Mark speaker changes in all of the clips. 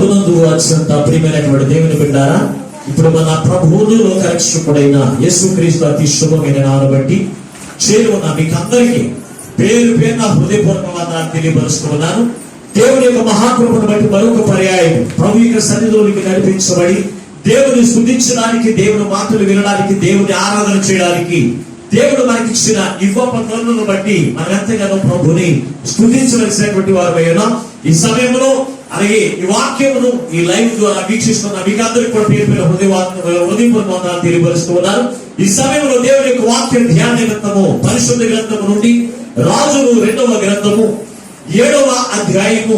Speaker 1: ప్రభునందు అత్యంత ప్రియమైనటువంటి దేవుని బిడ్డారా, ఇప్పుడు మన ప్రభువును లోకరక్షకుడైన యేసుక్రీస్తు అతి శుభమైన నామమును బట్టి చేరుకున్న మీకు అందరికీ పేరు పేరున హృదయపూర్వకంగా తెలియపరుస్తున్నాను. దేవుని యొక్క మహాకృపను బట్టి మరొక పర్యాయం ప్రభు యొక్క సన్నిధిలోనికి నడిపించబడి దేవుని స్తుతించడానికి, దేవుని మాటలు వినడానికి, దేవుని ఆరాధన చేయడానికి దేవుడు మనకి ఇచ్చిన ఇవ్వపనులను బట్టి మనం ఎంతగానో ప్రభుని స్తుతించవలసినటువంటి వారు అయ్యాం. ఈ సమయంలో అలాగే ఈ వాక్యమును ఈ లైవ్ ద్వారా వీక్షిస్తున్న మీకు అందరికీ కూడా పేరు పేరు హృదయపూర్వకంగా తెలియపరుస్తూ ఉన్నారు. ఈ సమయంలో దేవుని యొక్క వాక్య ధ్యాన గ్రంథము పరిశుద్ధ గ్రంథము నుండి రాజులు 2వ గ్రంథము 7వ అధ్యాయము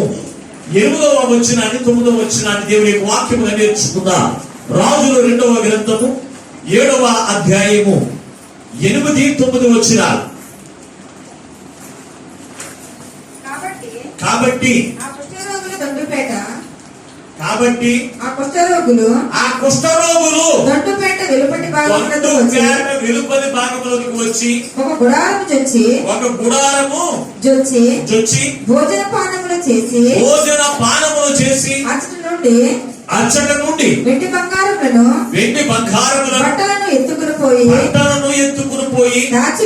Speaker 1: 8వ వచనాన్ని 9వ వచనాన్ని దేవుని యొక్క వాక్యము నేర్చుకుందాం. రాజులు 2వ గ్రంథము 7వ అధ్యాయము 8, 9 వచనాలు. కాబట్టి ఆ కుష్ఠరోగులు
Speaker 2: దొడ్డుపేట వెలుపటి
Speaker 1: భాగంలోకి వచ్చి
Speaker 2: ఒక గుడారము
Speaker 1: జొచ్చి
Speaker 2: భోజన పానములు చేసి అచ్చట నుండి వెండి బంగారములను బట్టలను ఎత్తుకుని పోయి దాచి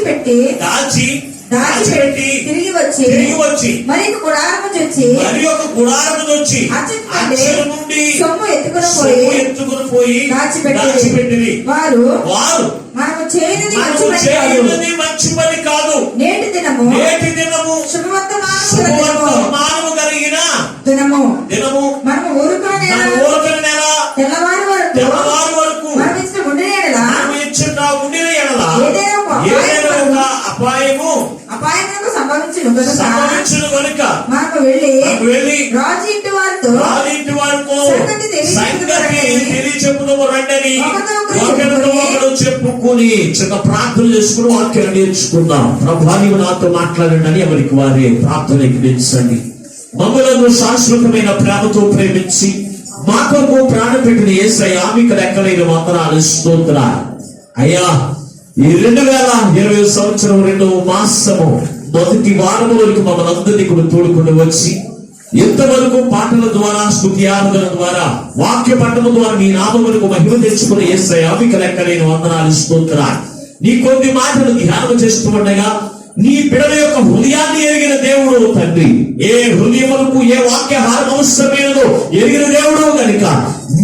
Speaker 2: తిరిగి వచ్చి మరి ఒక గుడారము వచ్చి అచ్చట నుండి సొమ్ము ఎత్తుకుని పోయి దాచిపెట్టిరి. వారు మనము చేయనిది మంచి పని కాదు. నేటి దినము శుభవర్తమానము కలిగిన దినము మనము ఊరుకునే తెల్లవారు వరకు మనం ఇచ్చిన ఉండిన ఎడల ఏదైనా అపాయము సంభవించును కనుక మనకు వెళ్ళి రాజు ఇంటి వారితో సంగతి తెలియచెప్పుదాము రండని ఒకరితో చెప్పుకుని చిన్న ప్రార్థన చేసుకుని వాక్యాన్ని నేర్చుకుందాం. ప్రభువా నీవు నాతో మాట్లాడండి అని ఎవరికి వారే ప్రార్థన ఎక్కించండి. మమ్మలను శాశ్వతమైన ప్రేమతో ప్రేమించి మా కొరకు ప్రాణం పెట్టిన యేసయ్యా మీకు లెక్కలేని వందనాలు, స్తోత్రాలు అయ్యా. ఈ 2020 సంవత్సరం 2వ మాసము మొదటి వారములకు మమ్మల్ని అందరినీ కూడా తోడుకుని వచ్చి ఇంతవరకు పాటల ద్వారా, స్తుతి ఆరాధన ద్వారా, వాక్య పఠనం ద్వారా మీ నామములకు మహిమ తెచ్చుకుని యేసయ్యా మీకు లెక్కలేని వందనాలు, స్తోత్రాలు. నీ కొద్ది మాటలు ధ్యానం చేస్తూ ఉండగా నీ బిడ్డల యొక్క హృదయాన్ని ఎరిగిన దేవుడు తండ్రి, ఏ హృదయములకు ఏ వాక్యహారం అవసరమైనదో ఎరిగిన దేవుడు కనుక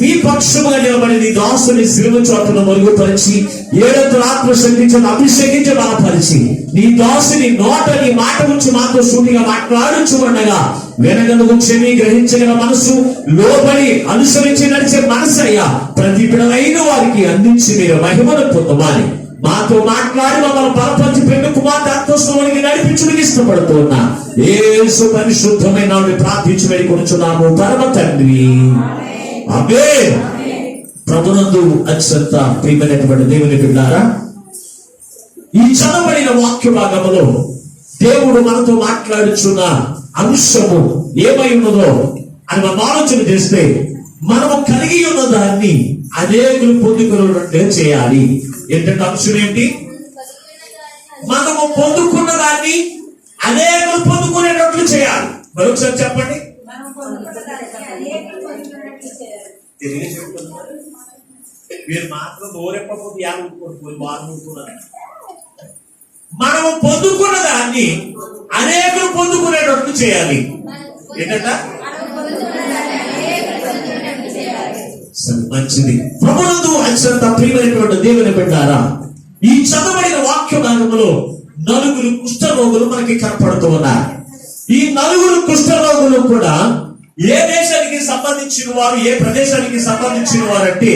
Speaker 2: మీ పక్షముగా నిలబడి నీ దాసుని శిలువ చోటను మరుగుపరిచి ఏడంతల ఆత్మశక్తితో అభిషేకించి బలపరిచి నీ దాసుని నోట నీ మాట గురించి మాతో సూటిగా మాట్లాడుచుండగా వినగలుగు చెవి గ్రహించగల మనసు, లోబడి అనుసరించి నడిచే మనసు అయ్యా ప్రతి బిడ్డలైన వారికి అందించి మీరు మహిమను పొందమని మాతో మాట్లాడి మమ్మల్ని బలపరిచి పెళ్లి కుమార్తె అంతస్తులోనికి నడిపించడానికి ఇష్టపడుతున్నా యేసు పరిశుద్ధమైన ప్రార్థించి వేడుకొనుచున్నాము పరమ తండ్రి, ఆమేన్. ప్రభునందు అత్యంత ప్రియమైనటువంటి దేవుని బిడ్డలారా, ఈ చదవబడిన వాక్య భాగములో దేవుడు మనతో మాట్లాడుచున్న అంశము ఏమై ఉన్నదో అని మనం ఆలోచన చేస్తే మనము కలిగి ఉన్న దాన్ని అనేకులు పొందుకున్నట్లే చేయాలి. ఏంటంటే అంశం ఏంటి? మనము పొందుకున్న దాన్ని అనేకులు పొందుకునేటట్లు చేయాలి. మరొకసారి చెప్పండి. మీరు మాత్రం నోరెప్పకపోతే మనము పొందుకున్న దాన్ని అనేకులు పొందుకునేటట్లు చేయాలి. ఏంటంట? మంచిది. ప్రభునందు అత్యంత ప్రియమైనటువంటి దేవుని బిడ్డలారా, ఈ చదవబడిన వాక్య భాగంలో 4 కుష్ఠరోగులు మనకి కనపడుతూ ఉన్నారు. ఈ 4 కుష్ఠరోగులు కూడా ఏ దేశానికి సంబంధించిన వారు, ఏ ప్రదేశానికి సంబంధించిన వారంటే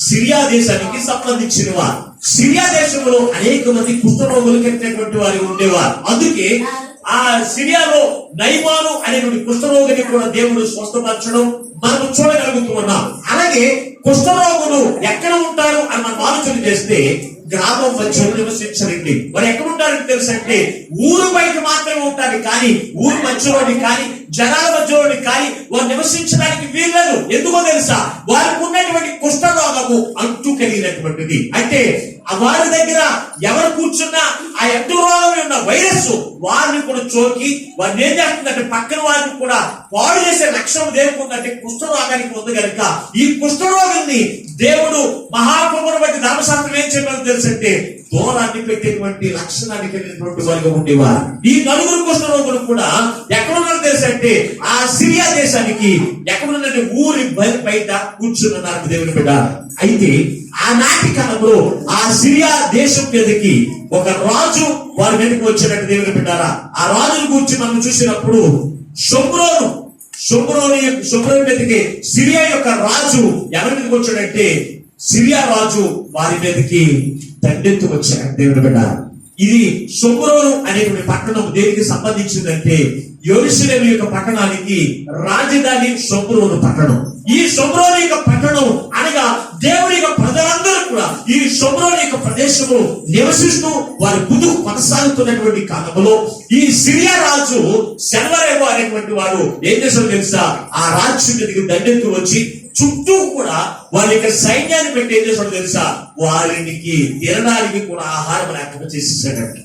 Speaker 2: సిరియా దేశానికి సంబంధించిన వారు. సిరియా దేశంలో అనేక మంది కుష్ఠరోగులు కట్టినటువంటి వారు ఉండేవారు. అందుకే ఆ సిరియాలో నయమాను అనేటువంటి కుష్ఠరోగిని కూడా దేవుడు స్వస్థపరచడం మనం చూడగలుగుతూ ఉన్నాం. అలాగే కుష్ఠరోగులు ఎక్కడ ఉంటారు అని మనం ఆలోచన చేస్తే గ్రామం మధ్యలో నివసించరండి. మరి ఎక్కడ ఉంటారని తెలుసంటే ఊరు బయట మాత్రమే ఉంటారు, కానీ ఊరు మధ్యలోని కానీ జనాల మధ్యలోని కాలి వారు నివసించడానికి వీల్లేదు. ఎందుకో తెలుసా? వారికి ఉన్నటువంటి కుష్ఠరోగము అంటూ కలిగినటువంటిది. అంటే వారి దగ్గర ఎవరు కూర్చున్నా ఆ అంటు రోగం ఉన్న వైరస్ వారిని కూడా చోకి వారిని ఏం చేస్తుందంటే పక్కన వారిని కూడా పాడు చేసే లక్షణం దేవునికి ఉందంటే కుష్ఠరోగానికి ఉంది కనుక ఈ కుష్ఠరోగాన్ని దేవుడు మహాప్రభుని బట్టి ధర్మశాస్త్రం ఏం చెప్పాలో తెలుసంటే దూరాన్ని పెట్టేటువంటి లక్షణాన్ని కలిగినటువంటి వారిగా ఉండేవారు. ఈ నలుగురు కుష్ఠరోగులు కూడా ఎక్కడున్నారో తెలుసంటే ఆ సిరియా దేశానికి ఎక్కడున్నట్టు ఊరి బయట కూర్చున్నారు దేవుని బిడ్డ. అయితే ఆనాటి కాలంలో ఆ సిరియా దేశం మీదకి ఒక రాజు వారి మీదకి వచ్చినట్టు దేవుని బిడ్డారా. ఆ రాజును గురించి మనం చూసినప్పుడు షోమ్రోను మీదకి సిరియా యొక్క రాజు ఎవరి మీదకి వచ్చాడంటే సిరియా రాజు వారి మీదకి దండెత్తు వచ్చాడు దేవుని బిడ్డ. ఇది షోమ్రోను అనేటువంటి పట్టణం దేనికి సంబంధించిందంటే యెరూషలేము యొక్క పట్టణానికి రాజధాని షోమ్రోను పట్టణం. ఈ షోమ్రోను యొక్క పట్టణం అనగా దేవుని యొక్క ప్రజలందరూ కూడా ఈ షోమ్రోను యొక్క ప్రదేశంలో నివసిస్తూ వారి ముందుకు కొనసాగుతున్నటువంటి కాలంలో ఈ సిరియా రాజు సెన్వరేబు అనేటువంటి వాడు ఏం చేశాడో తెలుసా? ఆ రాజ్యం మీదకి దండెత్తు వచ్చి చుట్టూ కూడా వారి యొక్క సైన్యాన్ని పెట్టి ఏం చేశాడో తెలుసా? వారికి తినడానికి కూడా ఆహారం లేకుండా చేసేసాడంట.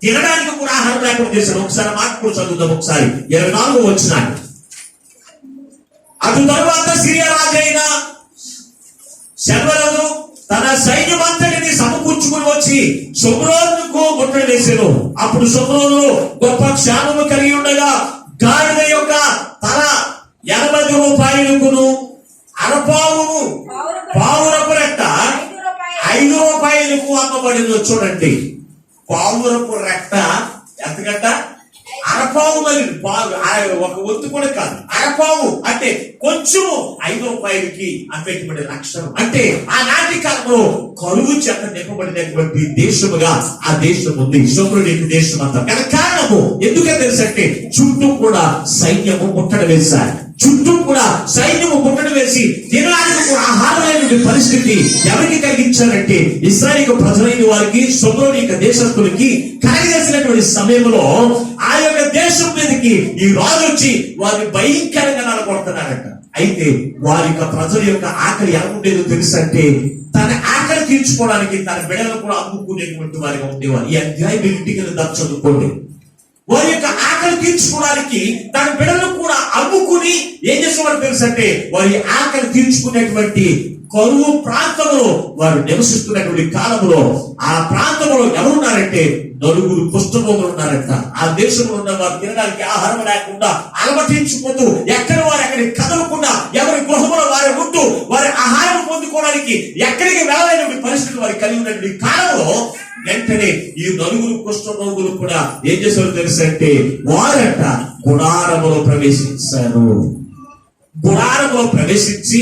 Speaker 2: తినడానికి కూడా ఆహారం లేకుండా చేశాడు. ఒకసారి మాట కూడా చదువుతాం. ఒకసారి 24వ వచనం. అటు తరువాత సిరియా రాజైన సెన్వరేబు తన సైన్యం అంతటిని సమకూర్చుకుని వచ్చి షోమ్రోనుకు ముట్టడి వేసాను. అప్పుడు షోమ్రోనులో గొప్ప క్షామము కలిగి ఉండగా గాడిద యొక్క తల 80 రూపాయలకును పావురపు రెట్ట 5 రూపాయలకు అమ్మబడిందో. చూడండి, పావురపు రెట్ట ఎంతకంట? అరపావు. మరి ఒక ఒత్తు కూడా కాదు, అరపావు అంటే కొంచెము 5 రూపాయలకి అమ్మేటువంటి లక్షణం. అంటే ఆనాటి కాలంలో కరువు చేత నింపబడినటువంటి దేశముగా ఆ దేశం ఉంది, షోమ్రోను దేశం అంతా. కారణము ఎందుకంటే తెలుసంటే చుట్టూ కూడా సైన్యము ముట్టడి వేశారు. చుట్టూ కూడా సైన్యము ముట్టడి వేసి తినడానికి కూడా ఆహారం లేని పరిస్థితి ఎవరికి కలిగించారంటే ఇశ్రాయేలు ప్రజలైన వారికి, షోమ్రోను యొక్క దేశస్తులకి కలిగేసినటువంటి సమయంలో ఆ యొక్క దేశం మీదకి ఈ రాజు వచ్చి వారిని భయంకరంగా నలగొడుతున్నారట. అయితే వారి యొక్క ప్రజల యొక్క ఆకలి ఎలా ఉండేదో తెలుసంటే తన ఆకలి తీర్చుకోవడానికి తన బిడ్డలను కూడా అమ్ముకునేటువంటి వారిగా ఉండేవారు. ఈ అధ్యాయం ఇంటికి చదువుకోండి. వారి యొక్క ఆకలి తీర్చుకోవడానికి తన బిడ్డలను కూడా అమ్ముకుని ఏం చేసేవారు తెలుసంటే వారి ఆకలి తీర్చుకునేటువంటి కరువు ప్రాంతంలో వారు నివసిస్తున్నటువంటి కాలంలో ఆ ప్రాంతంలో ఎవరున్నారంటే 9 కుష్ఠరోగులు ఉన్నారంట. ఆ దేశంలో ఉన్న వారు తినడానికి ఆహారం లేకుండా అలమటించుకుంటూ ఎక్కడ వారు ఎక్కడికి కదలకుండా ఎవరి గృహంలో వారి ఉంటూ వారి ఆహారం పొందుకోవడానికి ఎక్కడికి వెళ్ళలేని పరిస్థితులు వారికి కలిగి ఉన్నటువంటి కాలంలో వెంటనే ఈ 9 కుష్ఠరోగులు కూడా ఏం చేశారో తెలుసంటే వారంట గుడారములో ప్రవేశించారు. గుడారములో ప్రవేశించి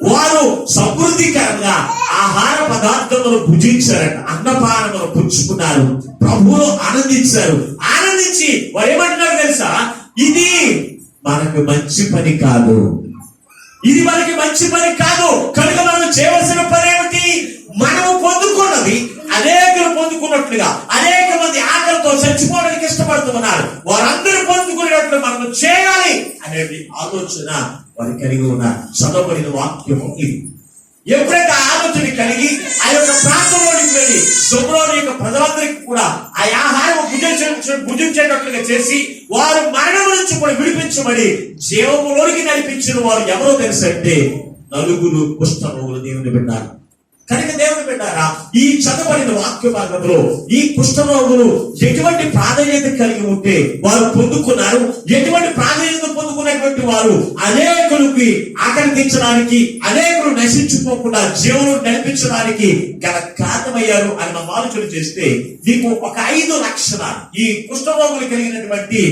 Speaker 2: వారు సమృద్ధికరంగా ఆహార పదార్థములు భుజించారట. అన్నపానములు పుచ్చుకున్నారు. ప్రభువులో ఆనందించారు. ఆనందించి వారు ఏమంటున్నారు తెలుసా? ఇది మనకు మంచి పని కాదు, ఇది మనకి మంచి పని కాదు. కనుక మనం చేయవలసిన పని ఏమిటి? మనము పొందుకున్నది అనేకులు పొందుకున్నట్లుగా అనేక మంది ఆకలితో చచ్చిపోవడానికి ఇష్టపడుతున్నారు. వారందరూ పొందుకునేటట్లు మనం చేయాలి అనేది ఆలోచన వారు కలిగి ఉన్నారు. చదవబడిన వాక్యం ఇది. ఎప్పుడైతే ఆలోచన కలిగి ఆ యొక్క ప్రాంతంలోనికి వెళ్ళి షోమ్రోను యొక్క ప్రజలందరికీ కూడా ఆ ఆహారం భుజించేటట్లుగా చేసి వారు మరణం నుంచి కూడా విడిపించబడి జీవములోనికి నడిపించిన వారు ఎవరో తెలుసంటే 9 కుష్ఠరోగులు దేవుని బిడ్డారు. కనుక దేవుని బిడ్డారా, ఈ చదవబడిన వాక్య భాగంలో ఈ కుష్ఠరోగులు ఎటువంటి ప్రాధాన్యత కలిగి ఉంటే వారు పొందుకున్నారు, ఎటువంటి ప్రాధాన్యత పొందుకున్నటువంటి వారు అనేకులకి ఆకర్షించడానికి, అనేకులు నశించుకోకుండా జీవనం నడిపించడానికి గల కారణమయ్యారు అని మనం ఆలోచన చేస్తే మీకు ఒక 5 లక్షణాలు, ఈ కుష్ఠరోగులు కలిగినటువంటి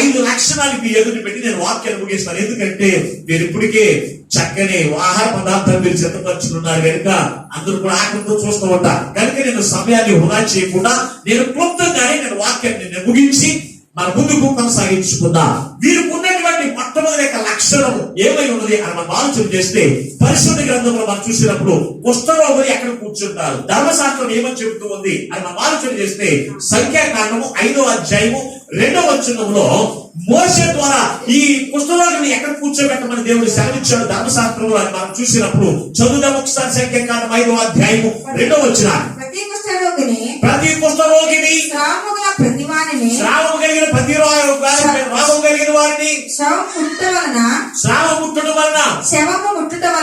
Speaker 2: 5 లక్షణాలు మీ ఎదురు పెట్టి నేను వాక్యాన్ని ముగిస్తాను. ఎందుకంటే మీరు ఇప్పటికే చక్కని ఆహార పదార్థాలు మీరు సిద్ధపరుచుకున్నారు కనుక అందరూ కూడా ఆకలితో చూస్తూ ఉంటారు. కనుక నేను సమయాన్ని వృధా చేయకుండా నేను క్లుప్తంగానే నేను వాక్యాన్ని ముగించి మన ముందుకు కొనసాగించుకుందాం. వీరికి ఉన్నటువంటి మొట్టమొదటి మొట్టమొదటి యొక్క లక్షణం ఏమై ఉన్నది అని మనం ఆలోచన చేస్తే పరిశుద్ధ గ్రంథంలో మనం చూసినప్పుడు కుష్ఠరోగులు ఎక్కడ కూర్చుంటారు, ధర్మశాస్త్రం ఏమని చెబుతూ ఉంది అని మనం ఆలోచన చేస్తే సంఖ్యాకాండము 5వ అధ్యాయము 2వ వచనంలో మోషే ద్వారా ఈ కుష్ఠరోగిని ఎక్కడ కూర్చోబెట్టమని దేవుడు సెలవిచ్చాడు ధర్మశాస్త్రంలో అని మనం చూసినప్పుడు చదువుదాం ఒకసారి. సంఖ్యాకాండం 5వ అధ్యాయము 2వ వచనం. ప్రతి కుష్ఠరోగిని శ్రావము కలిగిన రోగం కలిగిన వారిని శ్రావం ముట్టడం వలన శవము ముట్టడం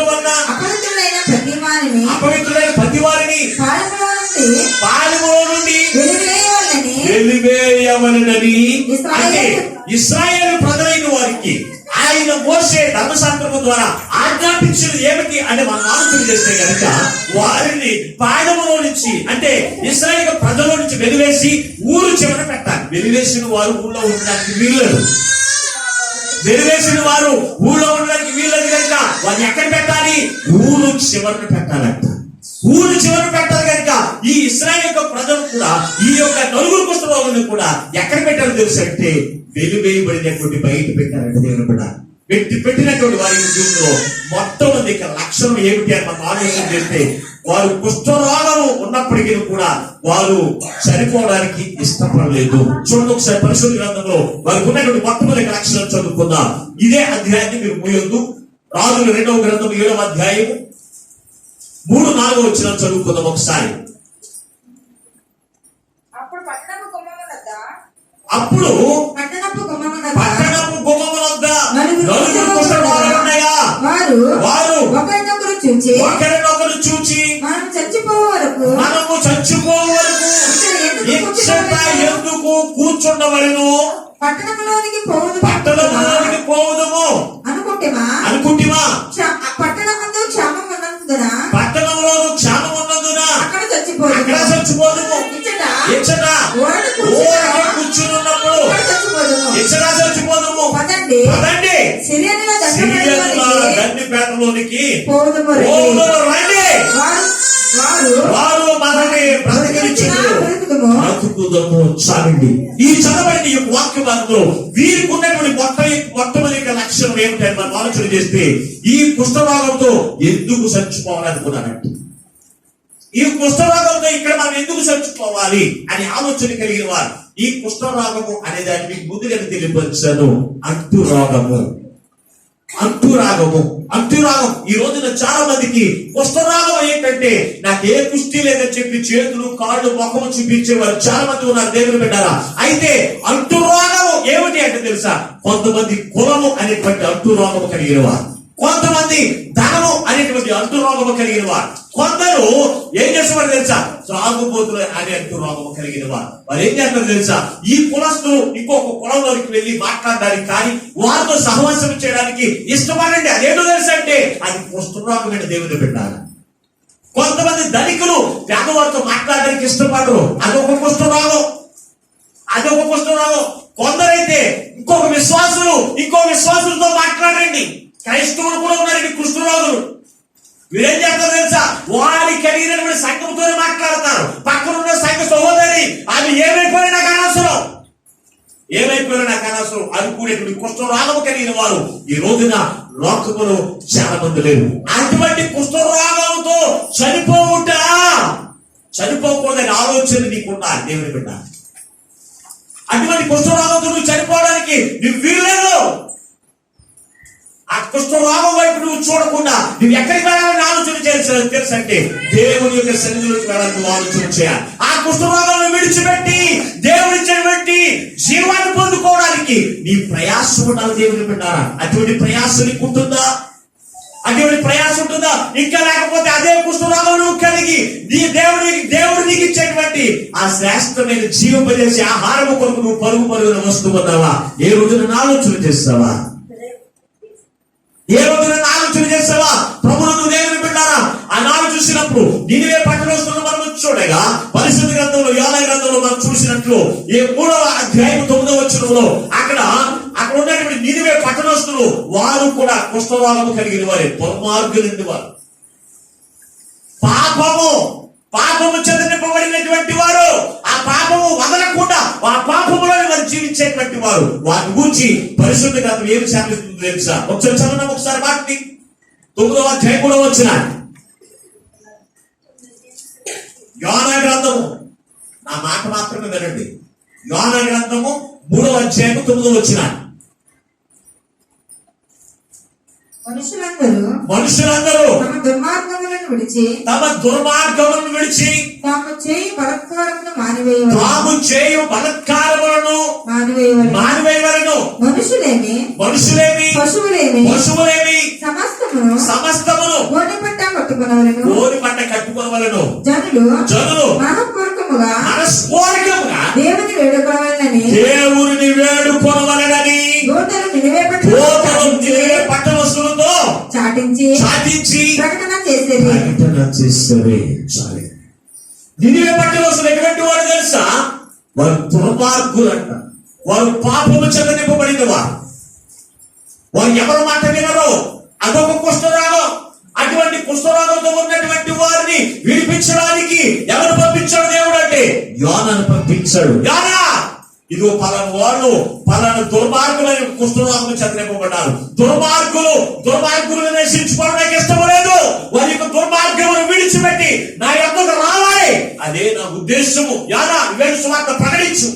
Speaker 2: వలన అపవిత్రులైన ప్రతి వారిని పాలెములో నుండి వెలివేయవలెనని అంటే ఇశ్రాయేలు ప్రజలైన వారికి ఆయన మోషే ధర్మశాస్త్రము ద్వారా ఆజ్ఞాపించినది ఏమిటి అని మనం ఆలోచన చేస్తే కనుక వారిని పాదములో నుంచి అంటే ఇశ్రాయేలు ప్రజల నుంచి వెలివేసి ఊరు చివర పెట్టాలి. వెలివేసిన వారు ఊళ్ళో ఉండడానికి వీల్లేదు. వెలివేసిన వారు ఊళ్ళో ఉండడానికి వీల్లేదు కనుక వారిని ఎక్కడ పెట్టాలి? ఊరు చివరను పెట్టాలంట. ఊరు చివరను పెట్టాలి కనుక ఈ ఇశ్రాయేలు యొక్క ప్రజలు కూడా ఈ యొక్క నలుగురు కుష్ఠరోగులను కూడా ఎక్కడ పెట్టారో తెలుసు అంటే వెలివేయబడినటువంటి బయట పెట్టారంటే దేవుని బిడ్డ. పెట్టినటువంటి వారి జీవితంలో మొట్టమొదటి లక్షణం ఏమిటి అని మనం ఆలోచన చేస్తే వారు కుష్ఠరోగము ఉన్నప్పటికీ కూడా వారు చనిపోవడానికి ఇష్టపడలేదు. చూడండి ఒకసారి పరిశుద్ధ గ్రంథంలో వారికి ఉన్నటువంటి మొట్టమొదటి లక్షణం చదువుకుందాం. ఇదే అధ్యాయాన్ని మీరు మూయొద్దు. రాజుల 2వ గ్రంథం 7వ అధ్యాయం 3-4 వచనం చదువుకుందాం ఒకసారి. అప్పుడు పట్టణపు గుమ్మముల వద్ద నలుగురు కుష్ఠరోగులు ఉండగా వారు ఒకరినొకరు చూచి మనము చచ్చిపోవు వరకు ఎందుకు కూర్చుండవలెను, పట్టణంలోనికి పోవుదము అనుకుంటిమా? పట్టణంలోను క్షామం ఉన్నందున అక్కడ చచ్చిపోదుము. ఇచ్చట కూర్చున్నప్పుడు ఇచ్చట చచ్చిపోదుము. పదండి గన్నిపేటలోనికి రండి. వారు మనల్ని బ్రతుకుదము చాలండి. ఈ చదవండి ఈ వాక్య భాగంలో వీరికి ఉన్నటువంటి మొట్టమొదటి లక్షణం ఏమిటని మనం ఆలోచన చేస్తే ఈ కుష్ఠరోగంతో ఎందుకు చచ్చిపోవాలనుకున్నారంటే ఈ కుష్ఠరోగంతో ఇక్కడ మనం ఎందుకు చచ్చిపోవాలి అని ఆలోచన కలిగిన వారు ఈ కుష్ఠరోగము అనే దాన్ని మీకు ముందుగా తెలియపరిచాను. అంటురాగం ఈ రోజున చాలా మందికి కుష్ఠరోగం ఏంటంటే నాకు ఏ కుష్టి లేదని చెప్పి చేతులు కాళ్ళు ముఖము చూపించేవారు చాలా మంది ఉన్నారు దేవుని బిడ్డలారా. అయితే అంటురోగము ఏమిటి అంటే తెలుసా? కొంతమంది కులము అనేటువంటి అంటురోగము కలిగిన వారు, కొంతమంది ధనము అనేటువంటి అంటురోగము కలిగిన వారు, కొందరు ఏం చేసేవారు తెలుసా? త్రాగుబోతులు అనే అంటురోగము కలిగిన వారు ఏం చేస్తారు తెలుసా? ఈ కులస్తులు ఇంకొక కులంలోకి వెళ్ళి మాట్లాడడానికి కానీ వారితో సహవాసం చేయడానికి ఇష్టపడండి. అదేంటో తెలుసా అంటే అది కుష్ఠరోగమైన దేవుని పెట్టాలి. కొంతమంది ధనికులు పేదవారితో మాట్లాడడానికి ఇష్టపడరు, అదొక కుష్ఠరోగం. కొందరైతే ఇంకొక విశ్వాసులతో మాట్లాడండి. క్రైస్తవులు కూడా ఉన్నారండి కుష్ఠరోగులు. వీరేం చేస్తారు తెలుసా? వారి కలిగినటువంటి సంఘంతోనే మాట్లాడతారు. పక్కన ఉన్న సంఘ సహోదరి అది ఏమైపోయినా నాకు అనవసరం అనుకునేటువంటి కుష్ఠరోగము కలిగిన వారు ఈ రోజున లోకములో చాలా మంది లేరు. అటువంటి కుష్ఠరోగంతో చనిపోకూడదని ఆలోచన నీకున్నా దేవుని బిడ్డ. అటువంటి కుష్ఠరోగంతో నువ్వు చనిపోవడానికి నువ్వు వీల్లేదు. ఆ కుష్ఠరోగం వైపు నువ్వు చూడకుండా నువ్వు ఎక్కడికి వెళ్ళాలని ఆలోచన చేయాలి తెలుసంటే దేవుని యొక్క సన్నిధిలోకి వెళ్ళాలని ఆలోచన చేయాలి. ఆ కుష్ఠరోగాలను విడిచిపెట్టి దేవుడిచ్చినటువంటి జీవాన్ని పొందుకోవడానికి నీ ప్రయాసం ఉండాలి దేవుని పెట్టారా? అటువంటి ప్రయాసం నీకు ఉంటుందా? ఇంకా లేకపోతే అదే కుష్ఠరోగం నువ్వు కలిగి నీ దేవుడు నీకు ఇచ్చేటువంటి ఆ శ్రేష్టమైన జీవోపదేశ ఆహారము కొరకు నువ్వు పరుగున వస్తూ ఉన్నావా? ఏ రోజున ఆలోచన చేస్తావా? ప్రభువు నువ్వు దేవుని బిడ్డారా? ఆనాడు చూసినప్పుడు నినివే పట్టణస్తులను మనం చూడగా పరిశుద్ధ గ్రంథంలో యోనా గ్రంథంలో మనం చూసినట్లు 3వ అధ్యాయం 9వ వచనంలో అక్కడ ఉన్నటువంటి నినివే పట్టణస్తులు వారు కూడా కుష్ఠరోగము కలిగిన వారే, దుర్మార్గులైన వారు. పాపము చేత నింపబడినటువంటి వారు ఆ పాపము వదలకుండా ఆ పాపములో వారు జీవించేటువంటి వారు వారి గురించి పరిశుద్ధ గ్రంథం ఏమి శాపిస్తుందో తెలుసా? ఒకసారి చదవడం ఒకసారి వాటిని 9వ అధ్యాయం 3వ వచనం. యోనా గ్రంథము, నా మాట మాత్రమే వినండి. యోనా గ్రంథము 3వ అధ్యాయం 9వ వచనం. మనుషులందరూ
Speaker 3: తమ దుర్మార్గములను విడిచి తాము చేయు బలత్కారములను
Speaker 2: మానివేయవలెను.
Speaker 3: మనుషులేమి పశువులేమి సమస్తమును గోనె పట్ట
Speaker 2: కట్టుకొనవలెను.
Speaker 3: జనులు మనఃపూర్వకముగా దేవుని వేడుకొనవలెనని దూతలు నినివే
Speaker 2: పట్టణస్తులతో
Speaker 3: చాటించి ప్రకటన చేసేది.
Speaker 2: నినివే పట్టణస్తులు ఎటువంటి వాడు తెలుసా? వారు దుర్మార్గులంట. వారు పాపము చేత నింపబడిన వారు ఎవరు మాట వినరు. అదొక కుష్ఠరోగం. అటువంటి కుష్ఠరోగంతో ఉన్నటువంటి వారిని విడిపించడానికి ఎవరు పంపించాడు దేవుడు అంటే? యోనాను పంపించాడు. యోనా, ఇదిగో పలానా వాళ్ళు పలానా దుర్మార్గులని కుష్ఠరోగం చేత నింపబడ్డారు. దుర్మార్గులు నశించుకోవడం నాకు ఇష్టం లేదు. వారి యొక్క దుర్మార్గమును విడిచిపెట్టి నా యొక్కకు రావాలి, అదే నా ఉద్దేశము. యోనా, వేడు సువార్త ప్రకటించు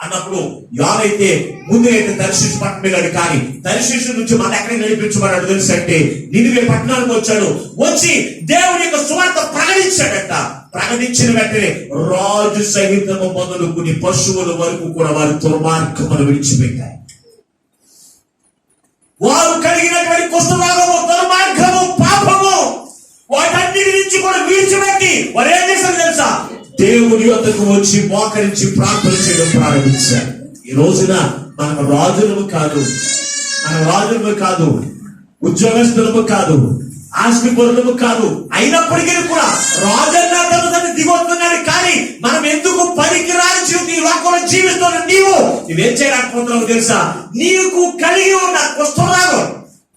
Speaker 2: అన్నప్పుడు యోనైతే ముందైతే దర్శించి పట్టణం వెళ్ళాడు. కానీ దర్శించు నుంచి మన ఎక్కడికి నడిపించబడ్డాడు తెలుసు అంటే నినివే పట్టణానికి వచ్చాడు. వచ్చి దేవుని యొక్క సువార్త ప్రకటించాడట. ప్రకటించిన వెంటనే రాజు సహితము మొదలుకుని పశువుల వరకు కూడా వారి దుర్మార్గమును విడిచిపెట్టారు. వారు కలిగినటువంటి కుష్ఠరోగము, దుర్మార్గము, పాపము వాటన్నిటి నుంచి కూడా విడిచిపెట్టి వారు ఏం చేశారు తెలుసా? దేవుని యొద్దకు వచ్చి మోకరించి ప్రార్థన చేయడం ప్రారంభించారు. ఈ రోజున మనకు రాజులము కాదు, ఉద్యోగస్తులము కాదు, ఆస్తి పరులము కాదు. అయినప్పటికీ కూడా రాజన్న తను దిగొస్తున్నాడు. కానీ మనం ఎందుకు పనికిరాని జీవితం ఈ లోకంలో జీవిస్తున్న నీవేం చేయలేకపోతున్నావు తెలుసా? నీకు కలిగి ఉన్న కుష్ఠరోగం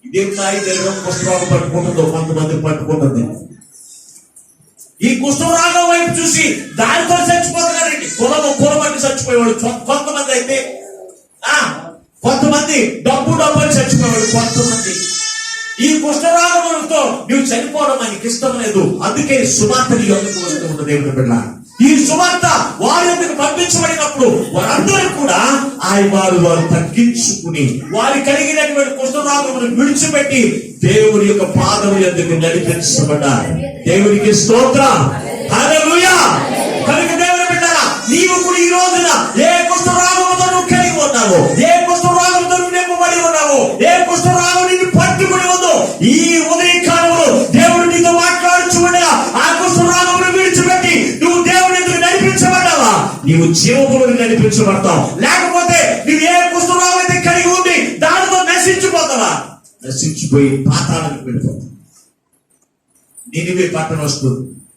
Speaker 2: ఇదేం స్థాయి కుష్ఠరోగం పట్టుకుంటుందో కొంతమంది పట్టుకుంటుంది. ఈ కుష్ఠరోగం వైపు చూసి దానితో చచ్చిపోతున్నారండి. కులం అంటే చచ్చిపోయేవాడు కొంతమంది. అయితే కొంతమంది డబ్బు అని చచ్చిపోయేవాడు కొంతమంది. ఈ కుష్ఠరోగంతో నువ్వు చనిపోవడం మనకి ఇష్టం లేదు. అందుకే సువార్త నీ యొద్దకు వస్తూ ఉన్న దేవుని బిడ్డ. ఈ సువార్త వారి యొద్దకు పంపించబడినప్పుడు వారందరూ కూడా వారు తగ్గించుకుని వారి కలిగినటువంటి కుష్ఠరోగమును విడిచిపెట్టి దేవుని యొక్క పాదము యొద్దకు నడిపించబడ్డారు. దేవునికి స్తోత్రం, హల్లెలూయా. కనుక దేవుని బిడ్డలారా, నీవు కూడా ఈ రోజున ఏ కుష్ఠరోగముతో నువ్వు కలిగి ఉన్నావు, ఏ కుష్ఠరోగంతో నువ్వు నింపబడి ఉన్నావు, ఏ కుష్ఠరోగం నిన్ను పట్టుకుని ఉందో, ఈ ఉదయకాలంలో దేవుడు నీతో మాట్లాడుచు ఉండగా ఆ కుష్ఠరోగమును విడిచిపెట్టి నువ్వు దేవుని ఎదురు నడిపించబడ్డావా? నీవు జీవములను నడిపించబడతావు. లేకపోతే నువ్వు ఏ కుష్ఠరోగం అయితే కలిగి ఉండి దానితో నశించిపోయి పాతాళానికి వెళ్ళిపోతావు. నినివే పట్టణస్తులు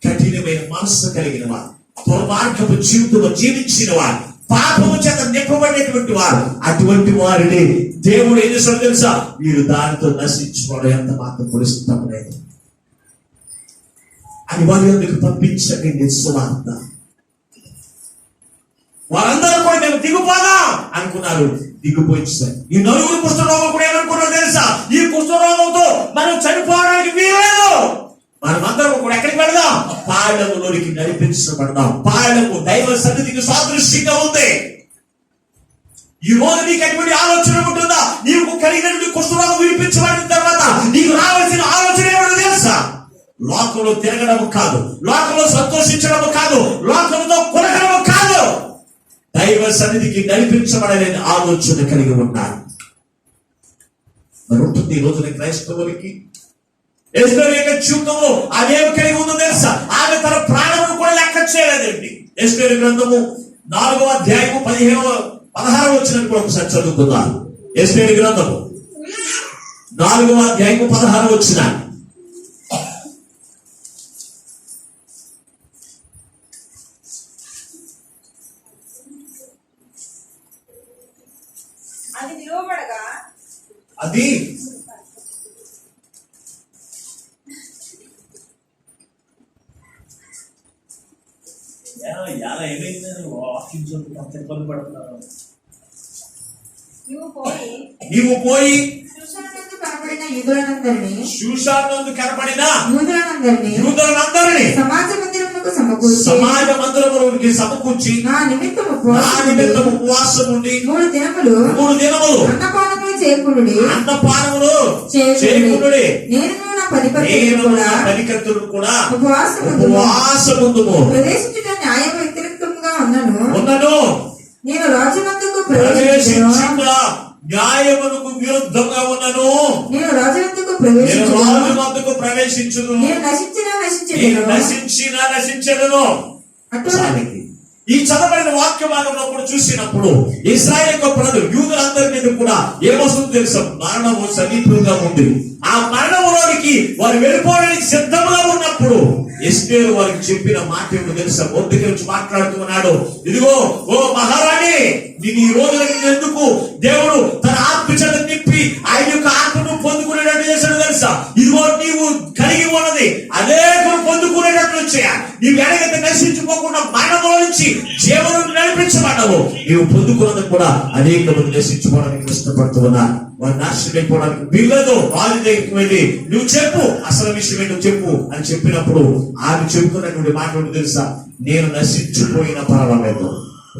Speaker 2: కఠినమైన మనస్సు కలిగిన వారు, దుర్మార్గపు జీవితంలో జీవించిన వారు, పాపము చేత నింపబడినటువంటి వారు, అటువంటి వారిని దేవుడు ఏం చేస్తాడో తెలుసా? మీరు దానితో నశించుకోవడం ఎంత మాత్రం పరిస్థితం లేదు అని వారి ఎందుకు పంపించండి సువార్త. వారందరూ కూడా మేము దిగుపోదాం అనుకున్నారు. దిగిపోయించారు. ఈ నలుగురు కుష్ఠరోగం కూడా ఏమనుకున్నారు తెలుసా? ఈ కుష్ఠరోగంతో మనం చనిపోవడానికి వీలేదు. మనమందరం కూడా ఎక్కడికి వెళదాం? పాళములోనికి నడిపించబడదాం. పాళము దైవ సన్నిధికి సాదృశ్యంగా ఉంది. ఈ రోజు నీకు ఎటువంటి ఆలోచన ఉంటుందా? నీకు కలిగినటువంటి కుష్ఠరోగం విడిపించబడిన తర్వాత నీకు రావాల్సిన ఆలోచన ఏమిటో తెలుసా? లోకంలో తిరగడము కాదు, లోకంలో సంతోషించడము కాదు, లోకంతో కొనగడము కాదు, దైవ సన్నిధికి నడిపించబడలేని ఆలోచన కలిగి ఉన్నారు. మరి ఉంటుంది ఈ రోజున క్రైస్తవులకి. ఎస్తేరు యొక్క జీవితంలో అదేమి కలిగి ఉందో తెలుసా? ఆమె తన ప్రాణమును కూడా లెక్క చేయలేదండి. ఎస్తేరు గ్రంథము 4వ అధ్యాయము 16వ వచనాన్ని కూడా ఒకసారి చదువుకుందాం. ఎస్తేరు గ్రంథము 4వ అధ్యాయము 16వ వచనం. అది నీవు పోయి
Speaker 3: శూషానందు కనబడిన యూదులనందరినీ
Speaker 2: శూషానందు కనబడిన
Speaker 3: యూదులనందరినీ
Speaker 2: యూదులందరినీ
Speaker 3: సమాజ మందిరమునకు సమకూర్చి
Speaker 2: సమాజ మందిరములోనికి సమకూర్చి
Speaker 3: నా నిమిత్తము
Speaker 2: నా
Speaker 3: ఉపవాసముండి
Speaker 2: నిమిత్తం ఉపవాసం ఉండి
Speaker 3: 3 దినములు
Speaker 2: 3 దినములు
Speaker 3: అన్నపానములు చేయకుడి
Speaker 2: అన్నపానములు
Speaker 3: చేయకుడి
Speaker 2: చేయకుడి.
Speaker 3: నేను నా పనిపత్రులు
Speaker 2: నేను
Speaker 3: కూడా
Speaker 2: నా పనికర్తలు కూడా
Speaker 3: ఉపవాసముందుము
Speaker 2: ఉపవాసముందుము
Speaker 3: ప్రవేశించుట న్యాయ వ్యతిరేకంగా ఉన్నను
Speaker 2: ఉన్నను.
Speaker 3: నేను రాజమందుకు ప్రవేశించుట
Speaker 2: ప్రవేశించుట న్యాయమునకు విరుద్ధంగా ఉన్నను.
Speaker 3: నేను రాజమందుకు
Speaker 2: నేను
Speaker 3: ప్రవేశించుట
Speaker 2: రాజు వద్దకు ప్రవేశించును.
Speaker 3: నేను నశించినా
Speaker 2: నేను
Speaker 3: నశించను
Speaker 2: నశించదను.
Speaker 3: అటువంటి
Speaker 2: ఈ చదవబడిన వాక్య భాగంలో కూడా చూసినప్పుడు ఇశ్రాయేలు యొక్క ప్రజలు యూదులందరి మీద కూడా ఏమొస్తుందో తెలుసా? మరణము సమీపంగా ఉంది. ఆ మరణంలోనికి వారు వెళ్ళిపోవడానికి సిద్ధంగా ఉన్నప్పుడు ఎస్తేరు వారికి చెప్పిన మాట ఏమో తెలుసా? ఒడ్డుకి వచ్చి మాట్లాడుతున్నాడు, ఇదిగో ఓ మహారాణి, నేను ఈ రోజున ఎందుకు దేవుడు తన ఆత్మ చేత నింపి ఆయన యొక్క ఆత్మను పొందుకునేటట్టు చేశాడు తెలుసా? ఇదిగో నీవు కలిగి ఉన్నది అనేకులు పొందుకునేటట్లు చేయాలి. నీవు ఎడగత నశించుకోకుండా మరణంలో నుంచి జీవనం నడిపించబడ్డావు. నీవు పొందుకున్నది కూడా అనేక మంది నశించుకోవడానికి ఇష్టపడుతున్నా, వారు నాశనం అయిపోవడానికి వీళ్ళదు. రాజు దగ్గరికి వెళ్ళి నువ్వు చెప్పు, అసలు విషయం ఏంటో చెప్పు అని చెప్పినప్పుడు ఆమె చెబుతున్నటువంటి మాటలు తెలుసా? నేను నశించిపోయినా పర్వాలేదు,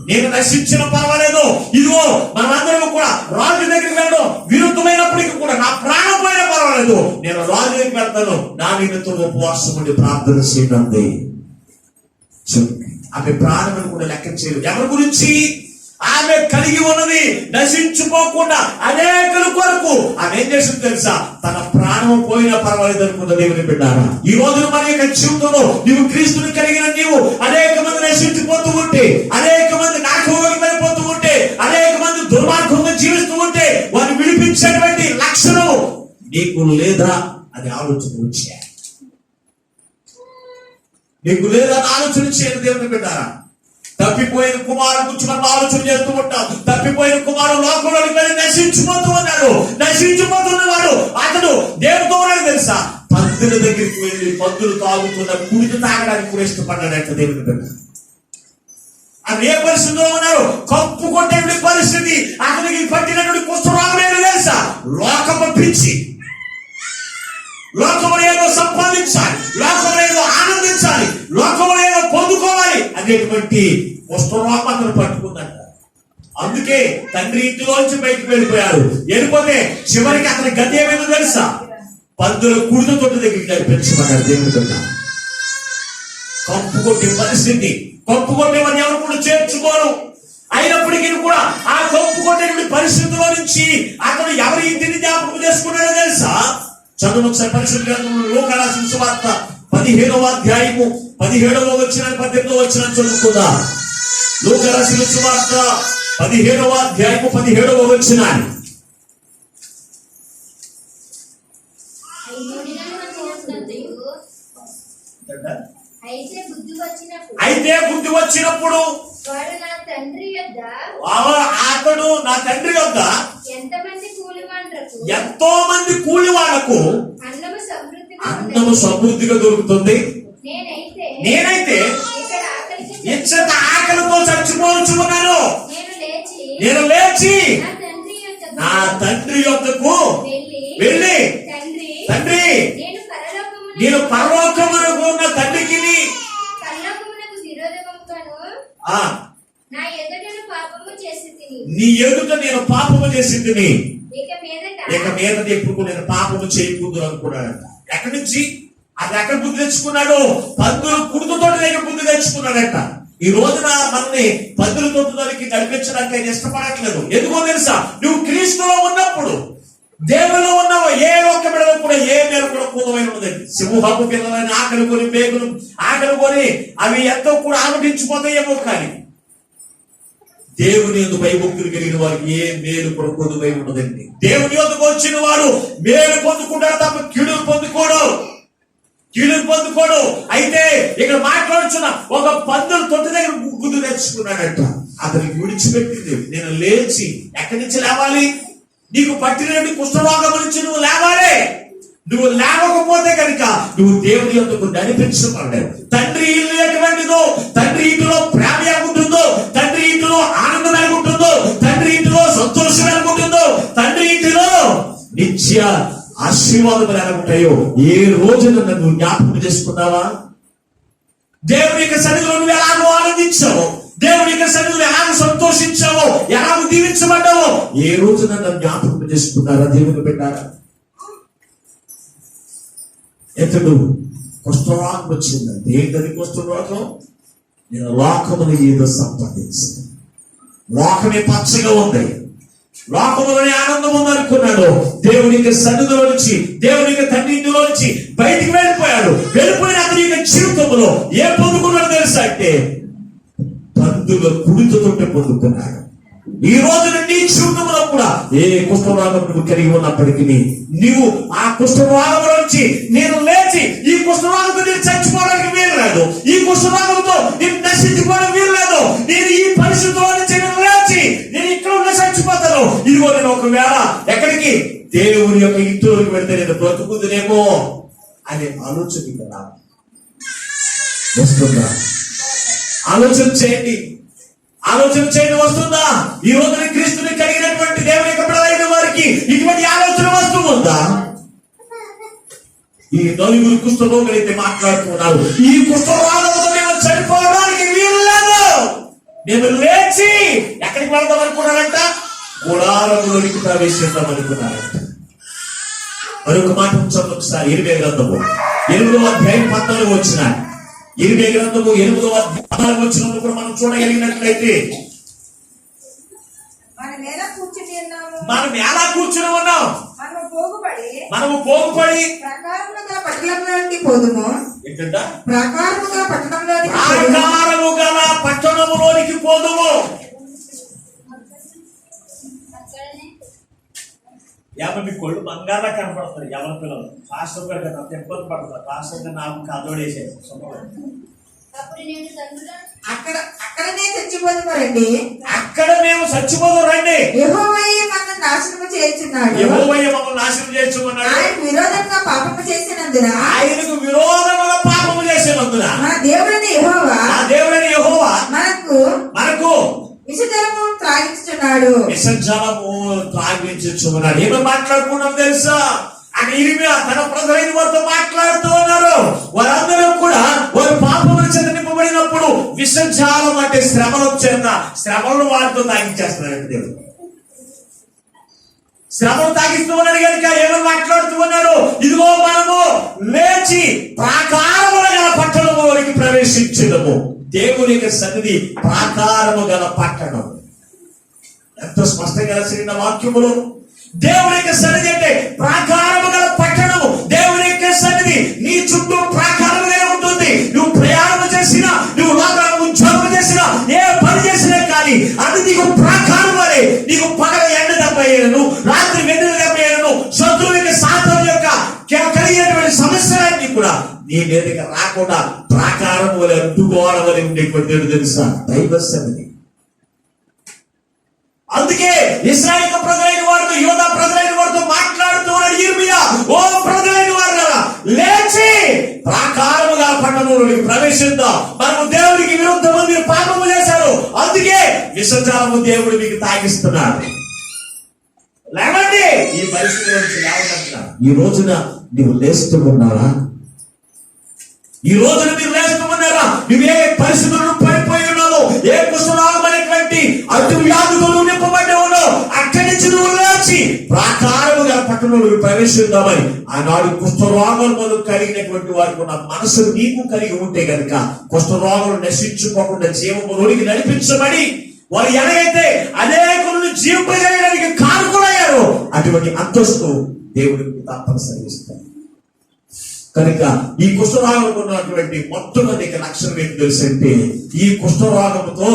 Speaker 2: నేను నశించిన పర్వాలేదు, ఇదిగో మనందరం కూడా రాజు దగ్గరికి వెళ్ళడం విరుద్ధమైనప్పటికీ కూడా నా ప్రాణం పోయినా పర్వాలేదు, నేను రాజు దగ్గరికి వెళ్తాను, నా నిమిత్తం ఉపవాసం ఉండి ప్రార్థన చేయండి. ఆమె ప్రాణం కూడా లెక్క చేయలేదు. ఎవరి గురించి? ఆమె కలిగి ఉన్నది నశించుకోకుండా అనేకుల కొరకు ఆమె ఏం చేసింది తెలుసా? తన ప్రాణం పోయినా పర్వాలేదు అనుకున్న దేవుని బిడ్డారా, ఈ రోజున మన యొక్క జీవితంలో నీవు క్రీస్తుని కలిగిన నీవు అనేక మంది నశించిపోతూ ఉంటే, అనేక మంది నాశనంలోకి వెళ్ళిపోతూ ఉంటే, అనేక మంది దుర్మార్గంగా జీవిస్తూ ఉంటే వారిని విడిపించేటువంటి లక్షణం నీకు లేదా అని ఆలోచన వచ్చాయి. నీకు లేదా ఆలోచన చేయని దేవుని బిడ్డారా, తప్పిపోయిన కుమారుడు గురించి మనం ఆలోచన చేస్తూ ఉంటాం. తప్పిపోయిన కుమారుడు లోకంలోకి వెళ్ళి నశించిపోతూ ఉన్నాడు. నశించిపోతున్నవాడు అతడు దేవుడితో ఉన్నాడు తెలుసా? పందుల దగ్గరికి వెళ్ళి పందులు తాగుతున్న కుడికి తాగడానికి కూడా ఇష్టపడ్డాడంట దేవుని బిడ్డ. అది ఏ పరిస్థితిలో ఉన్నారు? కప్పు కొట్టేటువంటి పరిస్థితి. అతనికి పట్టినటువంటి కుష్ఠరోగం ఏదో తెలుసా? లోకము పిచ్చి. లోకములు ఏదో సంపాదించాలి, లోకములు ఏదో ఆనందించాలి, లోకములు ఏదో పొందుకోవాలి అనేటువంటి కుష్ఠరోగం అతను పట్టుకుందంట. అందుకే తండ్రి ఇంటిలోంచి బయటకు వెళ్ళిపోయారు. వెళ్ళిపోతే చివరికి అతని గతి ఏమైందో తెలుసా? పందుల కుడిత తొట్టు దగ్గరికి నడిపించమన్నాడు దేవుని బిడ్డ. కప్పు కొట్టే పరిస్థితి. కప్పు కొట్టేవాడిని ఎవరు కూడా చేర్చుకోరు. అయినప్పటికీ కూడా ఆ కప్పు కొట్టేటువంటి పరిస్థితిలో నుంచి అతను ఎవరి ఇంటిని జ్ఞాపకం చేసుకున్నాడో తెలుసా? చదువు పరిశుద్ధ గ్రంథంలో లూకా రాసిన సువార్త 17వ అధ్యాయము 17వ వచనం 18వ వచనం చదువుకుందా. లూకా రాసిన సువార్త 17వ అధ్యాయము 17వ వచనం. అయితే బుద్ధి వచ్చినప్పుడు అతడు నా తండ్రి యొద్ద ఎంతో మంది కూలి వాళ్లకు అన్నము సమృద్ధిగా దొరుకుతుంది, నేనైతే ఇచ్చట ఆకలితో చచ్చిపోవచ్చున్నాను. నేను లేచి నా తండ్రి యొద్దకు వెళ్ళి, తండ్రి నేను పరలోకమునకు ఉన్న తండ్రికి నీ ఎదుట నేను పాపము చేసింది, ఇక మీద ఎప్పుడు నేను పాపము చేయకూడదు అనుకున్నాడంట. ఎక్కడి నుంచి? అది ఎక్కడ బుద్ధి తెచ్చుకున్నాడు? పందుల కుడుతుతో దగ్గర బుద్ధి తెచ్చుకున్నాడంట. ఈ రోజున మనల్ని పందుల తోటలోకి నడిపించడానికి ఆయన ఇష్టపడట్లేదు. ఎందుకో తెలుసా? నువ్వు క్రీస్తులో ఉన్నప్పుడు, దేవులో ఉన్నావు, ఏ ఒక్క బిడ్డలో కూడా ఏ మేర కూడా కూదమైన ఉన్నదండి. సింహపు పిల్లలని ఆకలి కొని, మేకులు ఆకలి కొని అవి ఎంతో కూడా ఆలోచించిపోతాయేమో, కానీ దేవుని యందు భయభక్తులు కలిగిన వారికి ఏ మేలు కూడా పొందువై ఉండదండి. దేవుని యొద్దకు వచ్చిన వాడు మేలు పొందుకుంటాడు తప్ప కీడును పొందుకోడు, కీడును పొందుకోడు. అయితే ఇక్కడ మాట్లాడుచున్న ఒక పందుల తొట్టి దగ్గర గుర్తు తెచ్చుకున్నాడట. అతనికి విడిచిపెట్టింది. నేను లేచి ఎక్కడి నుంచి లేవాలి? నీకు పట్టినటువంటి కుష్ఠరోగం నుంచి నువ్వు లేవాలి. నువ్వు లేవకపోతే కనుక నువ్వు దేవుని యొద్దకు నడిపించబడలేవు. తండ్రి ఇల్లు ఎటువంటిదో, తండ్రి ఇంటిలో ప్రేమ ఉంటుందో, తండ్రి ఆశీర్వాదములు ఎలా ఉంటాయో ఏ రోజున నన్ను జ్ఞాపకం చేసుకున్నావా? దేవుని యొక్క సన్నిధిలో నువ్వు ఎలాగో ఆనందించావో, దేవుని యొక్క సన్నిధిలో ఎలాగో సంతోషించావో, ఎలాగో దీవించబడ్డావో ఏ రోజున నన్ను జ్ఞాపకం చేసుకున్నారా? దేవుని పెట్టారా? ఎతడు కుష్ఠరోగం వచ్చిందంటే ఏంటది కుష్ఠరోగం? నేను లోకమును ఏదో సంపాదించాను, లోకమే పచ్చగా ఉంది, లోకములోనే ఆనందం ఉందనుకున్నాడు. దేవుని యొక్క సన్నిధిలో నుంచి, దేవుని యొక్క తండ్రిలో నుంచి బయటికి వెళ్ళిపోయాడు. వెళ్ళిపోయిన అతని యొక్క జీవితంలో ఏం పొందుకున్నాడు తెలుసా అంటే పందుల కుడితోటే పొందుకున్నాడు. ఈ రోజు నీ జీవితంలో కూడా ఏ కుష్ఠరోగం నువ్వు కలిగి ఉన్నప్పటికీ నీవు ఆ కుష్ఠరోగం నుంచి నేను లేచి ఈ కుష్ఠరోగంతో నేను చచ్చిపోవడానికి వీలు లేదు, ఈ కుష్ఠరోగంతో నేను నశించిపోవడం వీలు లేదు, నేను ఈ పరిస్థితుల్లో నుంచి నేను లేచి నేను ఇక్కడ ఉన్న చచ్చిపోతాను. ఇదిగో నేను ఒకవేళ ఎక్కడికి దేవుని యొక్క ఇంట్లోకి వెళ్తే నేను బ్రతుకుతుందేమో అనే ఆలోచన కదా వస్తుందా? ఆలోచన చేయండి, ఆలోచన చేయడం వస్తుందా? ఈ రోజున క్రీస్తుని కలిగినటువంటి దేవుని యొక్క ప్రజలైన వారికి ఇటువంటి ఆలోచన వస్తుందా? ఈ నలుగురు కుష్ఠరోగులైతే మాట్లాడుతున్నారు, ఈ కుష్ఠరోగంతో మేము చనిపోవడానికి వీలు లేదు, మేము లేచి ఎక్కడికి వెళ్దాం అనుకున్నారంట? గుడారములోనికి ప్రవేశిద్దాం అనుకున్నారంట. మరొక మాట ఉంచండి ఒకసారి. 20 గ్రంథము 8వ అధ్యాయం 14 వచ్చిన 20 గ్రంథము 8వ అధ్యాయం వచ్చినప్పుడు కూడా మనం చూడగలిగినట్లయితే
Speaker 3: మనం ఎలా కూర్చుని
Speaker 2: ఉన్నాం, మనము పోగుపడి
Speaker 3: ప్రాకారముగా పట్టణంలోనికి పోదుము.
Speaker 2: ఏంటంట?
Speaker 3: ప్రాకారముగా పట్టణంలోనికి
Speaker 2: ప్రాకారము గల పట్టణములోనికి పోదుము. యాభై మీ కొళ్ళు బంగారా కనపడతారు. ఎవరి పిల్లలు పాస్టర్ గారు అంత ఇబ్బంది పడతారు. పాస్టర్ గారు నాకు కదోడేసారు.
Speaker 3: అక్కడనే చచ్చిపోదుమరండి,
Speaker 2: అక్కడ మేము చచ్చిపోదు రండి.
Speaker 3: యెహోవాయే మనల్ని నాశనము చేయుచున్నాడు,
Speaker 2: యెహోవాయే మమ్మల్ని నాశనం చేయుచున్నాడు.
Speaker 3: ఆయనకు విరోధంగా పాపము చేసినందున,
Speaker 2: ఆయనకు విరోధముగా పాపము చేసినందున
Speaker 3: మన దేవుడైన
Speaker 2: యెహోవా మనకు
Speaker 3: విషజలము త్రాగించుచున్నాడు.
Speaker 2: విషజలము త్రాగించుచున్నాడు. ఏమో మాట్లాడుకున్నాం తెలుసా? అని ఇరిమియా తన ప్రజలైన వారితో మాట్లాడుతూ ఉన్నారు. వారందరూ కూడా వారి పాపముల చేత నింపబడినప్పుడు విషజాలం అంటే శ్రమల చేత శ్రమలను వారితో తాగించేస్తున్నాడు దేవుడు. శ్రమను తాగిస్తూ ఉన్నాడు కనుక ఏమో మాట్లాడుతూ ఉన్నాడు, ఇదిగో మనము లేచి ప్రాకారముల గల పట్టణములోనికి ప్రవేశించడము. దేవుని యొక్క సన్నిధి ప్రాకారము గల పట్టణం. ఎంతో స్పష్టంగా రాసిన వాక్యములు దేవుని యొక్క సన్నిధి అంటే ప్రాకారము గల పట్టణము. దేవుని యొక్క సన్నిధి నీ చుట్టూ ప్రాకారముగా ఉంటుంది. నువ్వు ప్రయాణం చేసినా, నువ్వు లోకంలో ఉద్యోగం చేసినా, ఏ పని చేసినా కానీ అది నీకు ప్రాకారం వలె. నీకు పగల ఎండ దెబ్బయ్యాను, రాత్రి వెన్నుల దెబ్బయ్యాను, శత్రువు యొక్క సాతం యొక్క కలిగినటువంటి సమస్యలన్నీ కూడా నీ మీదకి రాకుండా ప్రాకారం వలె అడ్డుకోవడం వలె ఉండేటువంటి తెలుసా? దైవ సన్నిధి. అందుకే ఇశ్రాయేలు ప్రజలైన వారితో, యోధా ప్రజలైన వారితో మాట్లాడుతూ ఉన్నాడు ఇర్మియా, ఓ ప్రజలైన వారులారా లేచి ప్రాకారముగా పట్టణంలోనికి ప్రవేశిద్దాం. మనము దేవునికి విరుద్ధంగా మీరు పాపము చేశారు, అందుకే విషజాలము దేవుడు మీకు తాగిస్తున్నాడు. లేవండి, ఈ పరిస్థితి నుంచి లేవనంటున్నాడు. ఈ రోజున నువ్వు లేస్తూ ఉన్నావా? ఈ రోజున మీరు లేస్తూ ఉన్నారా? నువ్వు ఏ పరిస్థితులను పడిపోయి ఉన్నావు, ఏ కుష్ఠరోగం అనేటువంటి అటు వ్యాధులు నింపబడి ఉన్నావు, అక్కడి నుంచి నువ్వు లేచి ప్రాకారముగా పట్టణంలో ప్రవేశిద్దామని ఆనాడు కుష్ఠరోగాలు కలిగినటువంటి వారికి ఉన్న మనసు నీకు కలిగి ఉంటే కనుక కుష్ఠరోగాలు నశించుకోకుండా జీవములోనికి నడిపించబడి వారు ఎలాగైతే అనేకులను జీవింపజేయడానికి కారుకులయ్యారు, అటువంటి అంతస్తు దేవుడికి తప్పనిసరి ఇస్తారు. కనుక ఈ కుష్ఠరోగంలో ఉన్నటువంటి మొట్టమొదటి లక్షణం ఏంటి తెలుసంటే, ఈ కుష్ఠరోగంతో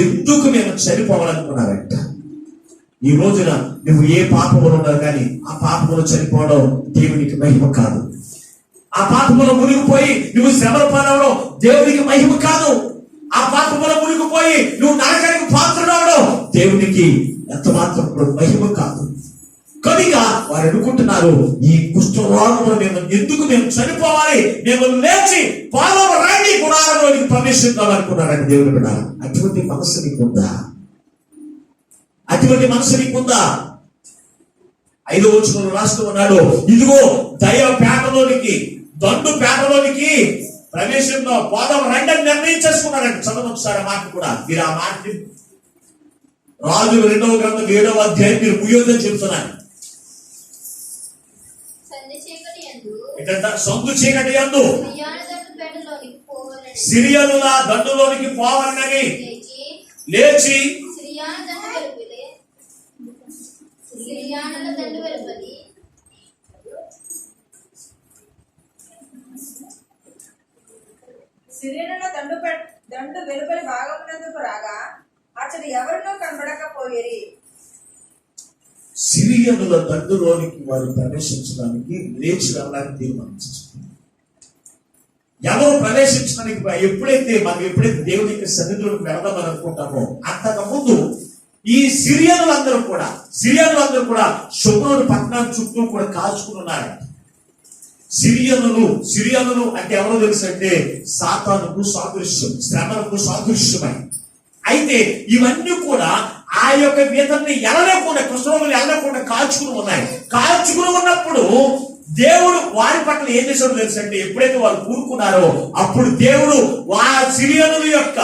Speaker 2: ఎందుకు మేము చనిపోవాలనుకున్నారంట. ఈ రోజున నువ్వు ఏ పాపములు ఉన్నావు కానీ ఆ పాపములు చనిపోవడం దేవునికి మహిమ కాదు. ఆ పాపములో మునిగిపోయి నువ్వు శ్రమల పాలవడం దేవునికి మహిమ కాదు. ఆ పాపములో మునిగిపోయి నువ్వు నరకానికి పాత్రుడవడం దేవునికి ఎంత మాత్రం మహిమ కాదు. కనుక వారు అనుకుంటున్నారు, ఈ కుష్ఠరోగంలో ఎందుకు మేము చనిపోవాలి, మేము లేచి పాలవ రండి గుడారంలోనికి ప్రవేశిద్దాం అనుకున్నారని దేవుడు విన్నారు. అటువంటి మనసు నీకుందా? అటువంటి మనసు నీకుందా? 5వ వచనంలో రాస్తూ ఉన్నాడు, ఇదిగో దైవ పేటలోనికి, దండు పేటలోనికి ప్రవేశంలో పోదాం రండి అని నిర్ణయించేసుకున్నారండి. చదవ ఒకసారి ఆ మాట కూడా. మీరు ఆ మాట రాజు 2వ గ్రంథం 7వ అధ్యాయం మీరు ముయ్యొద్దని చెప్తున్నాను. ఏంటంట? సందు చీకటి యందు సిరియనుల దండులోనికి పోవాలని లేచి
Speaker 3: సిరియనుల దండు వెలుపలి భాగమునందుకు రాగా అతడు ఎవరినో కనబడకపోయేది.
Speaker 2: సిరియనుల దండులోనికి వారు ప్రవేశించడానికి లేచి వెళ్ళడానికి తీర్మానించారు. ఎవరు ప్రవేశించడానికి ఎప్పుడైతే దేవుని యొక్క సన్నిధిలోకి వెళదామని అనుకుంటామో అంతకు ముందు ఈ సిరియనులందరూ కూడా శుభ్రుడు పట్టణం చుట్టూ కూడా కాల్చుకుని ఉన్నారు. సిరియనులు అంటే ఎవరో తెలుసు అంటే సాతానుకు సాదృశ్యం, శ్రమలకు సాదృశ్యమై. అయితే ఇవన్నీ కూడా ఆ యొక్క వీధల్ని ఎలలేకుండా, కృష్ణరోగులు ఎలలేకుండా కాల్చుకుని ఉన్నాయి. కాల్చుకుని ఉన్నప్పుడు దేవుడు వారి పట్ల ఏం చేశాడో తెలుసు అంటే, ఎప్పుడైతే వారు కూరుకున్నారో అప్పుడు దేవుడు సిరియనుల యొక్క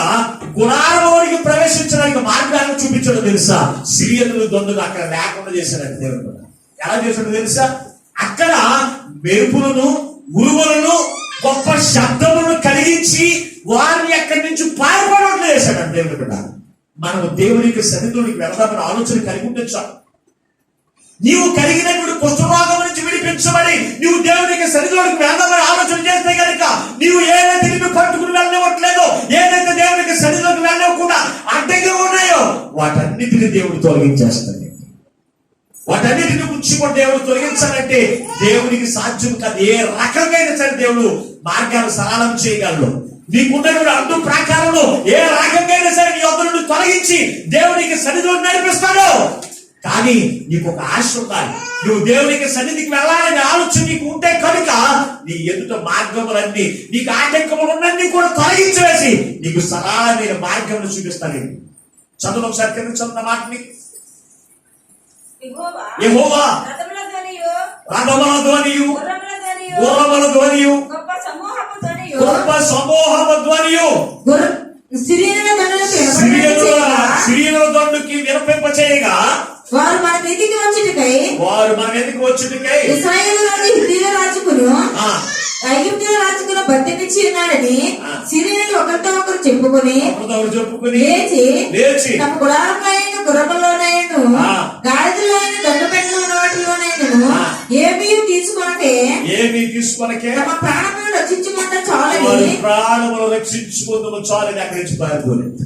Speaker 2: గుడారంలోనికి ప్రవేశించడానికి మార్గాన్ని చూపించడం తెలుసా? సిరియనుల దొండలు అక్కడ లేకుండా చేశాడంటే దేవుడు ఎలా చేశాడో తెలుసా? అక్కడ మెరుపులను, ఉరుములను, గొప్ప శబ్దములను కలిగించి వారిని అక్కడి నుంచి పారిపోవడం చేశాడంటే దేవుడు. మనము దేవునికి సన్నిధిలోనికి వెళదామని ఆలోచన కలిగి ఉండొచ్చు. నీవు కలిగినటువంటి కుష్ఠరోగం నుంచి విడిపించబడి నీవు దేవునికి సన్నిధిలోనికి వెళదామని ఆలోచన చేస్తే కనుక నీవు ఏదైతే నిన్ను పట్టుకుని వెళ్ళనివ్వట్లేదో, ఏదైతే దేవునికి సన్నిధిలోకి వెళ్ళకుండా అడ్డంగా ఉన్నాయో వాటన్నిటిని దేవుడు తొలగించేస్తాడు. వాటన్నిటిని గురించి కూడా దేవుడు తొలగించాలంటే దేవునికి సాధ్యం కాదు. ఏ రకంగా సరే దేవుడు మార్గాలు సరళం చేయగలడు. నీకున్నటువంటి అడ్డు ప్రాకారంలో ఏ రకంగా సరే నీ వద్దను తొలగించి దేవునికి సన్నిధిలో నడిపిస్తాడు. కానీ నీకు ఒక ఆశ ఉండాలి. నువ్వు దేవునికి సన్నిధికి వెళ్ళాలనే ఆలోచన నీకు ఉంటే కనుక నీ ఎదుట మార్గములన్నీ, నీకు ఆటంకములన్నీ కూడా తొలగించి వేసి నీకు సరళమైన మార్గములు చూపిస్తాను. చదువు ఒకసారి కింద చదువుతున్న మాటని. యెహోవా రథముల ధ్వనియు, గుర్రముల ధ్వనియు, గొప్ప సమూహపు ధ్వనియు సిరియనుల దండుకి వినపింప చేయగా
Speaker 3: వారు మన మీదికి వచ్చుటకై ఇశ్రాయేలు రాజు హిత్తీయుల రాజుకును ఐగుప్తీయుల రాజుకును బతికించి ఉన్నాడని సిరియనులు ఒకరితో ఒకరు చెప్పుకొని లేచి తమ గుడారంలోనైనా, గుర్రములోనైనా, గాడిదలోనైనా, దండపెట్టలో ఉన్న వాటిలోనైనా ఏమీ తీసుకొనకే తమ ప్రాణములను రక్షించుకుంటే చాలని
Speaker 2: అక్కడి నుంచి పారిపోలేదు.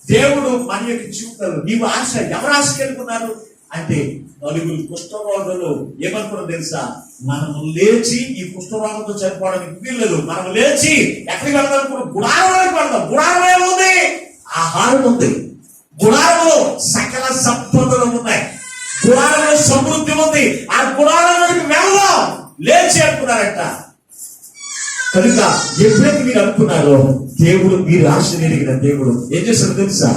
Speaker 2: దేవుడు మన యొక్క జీవితంలో నీవు ఆశ ఎవరు ఆశ కలుగుతున్నారు అంటే, నలుగురు కుష్ఠరోగులు ఏమనుకున్నా తెలుసా? మనము లేచి ఈ కుష్ఠరోగంతో చనిపోవడానికి వీల్లేదు. మనం లేచి ఎక్కడికి వెళ్దాం? గుడారంలోకి వెళ్దాం. గుడారంలో ఏముంది? ఆహారం ఉంది. గుడారంలో సకల సంపదలు ఉన్నాయి. గుడారంలో సమృద్ధి ఉంది. ఆ గుడారంలోకి వెళ్దాం లేచి అనుకున్నారంట. కనుక ఎప్పుడైతే మీరు అనుకున్నారో దేవుడు మీరు ఆశీర్వదించిన దేవుడు ఏం చేశాడు తెలుసా?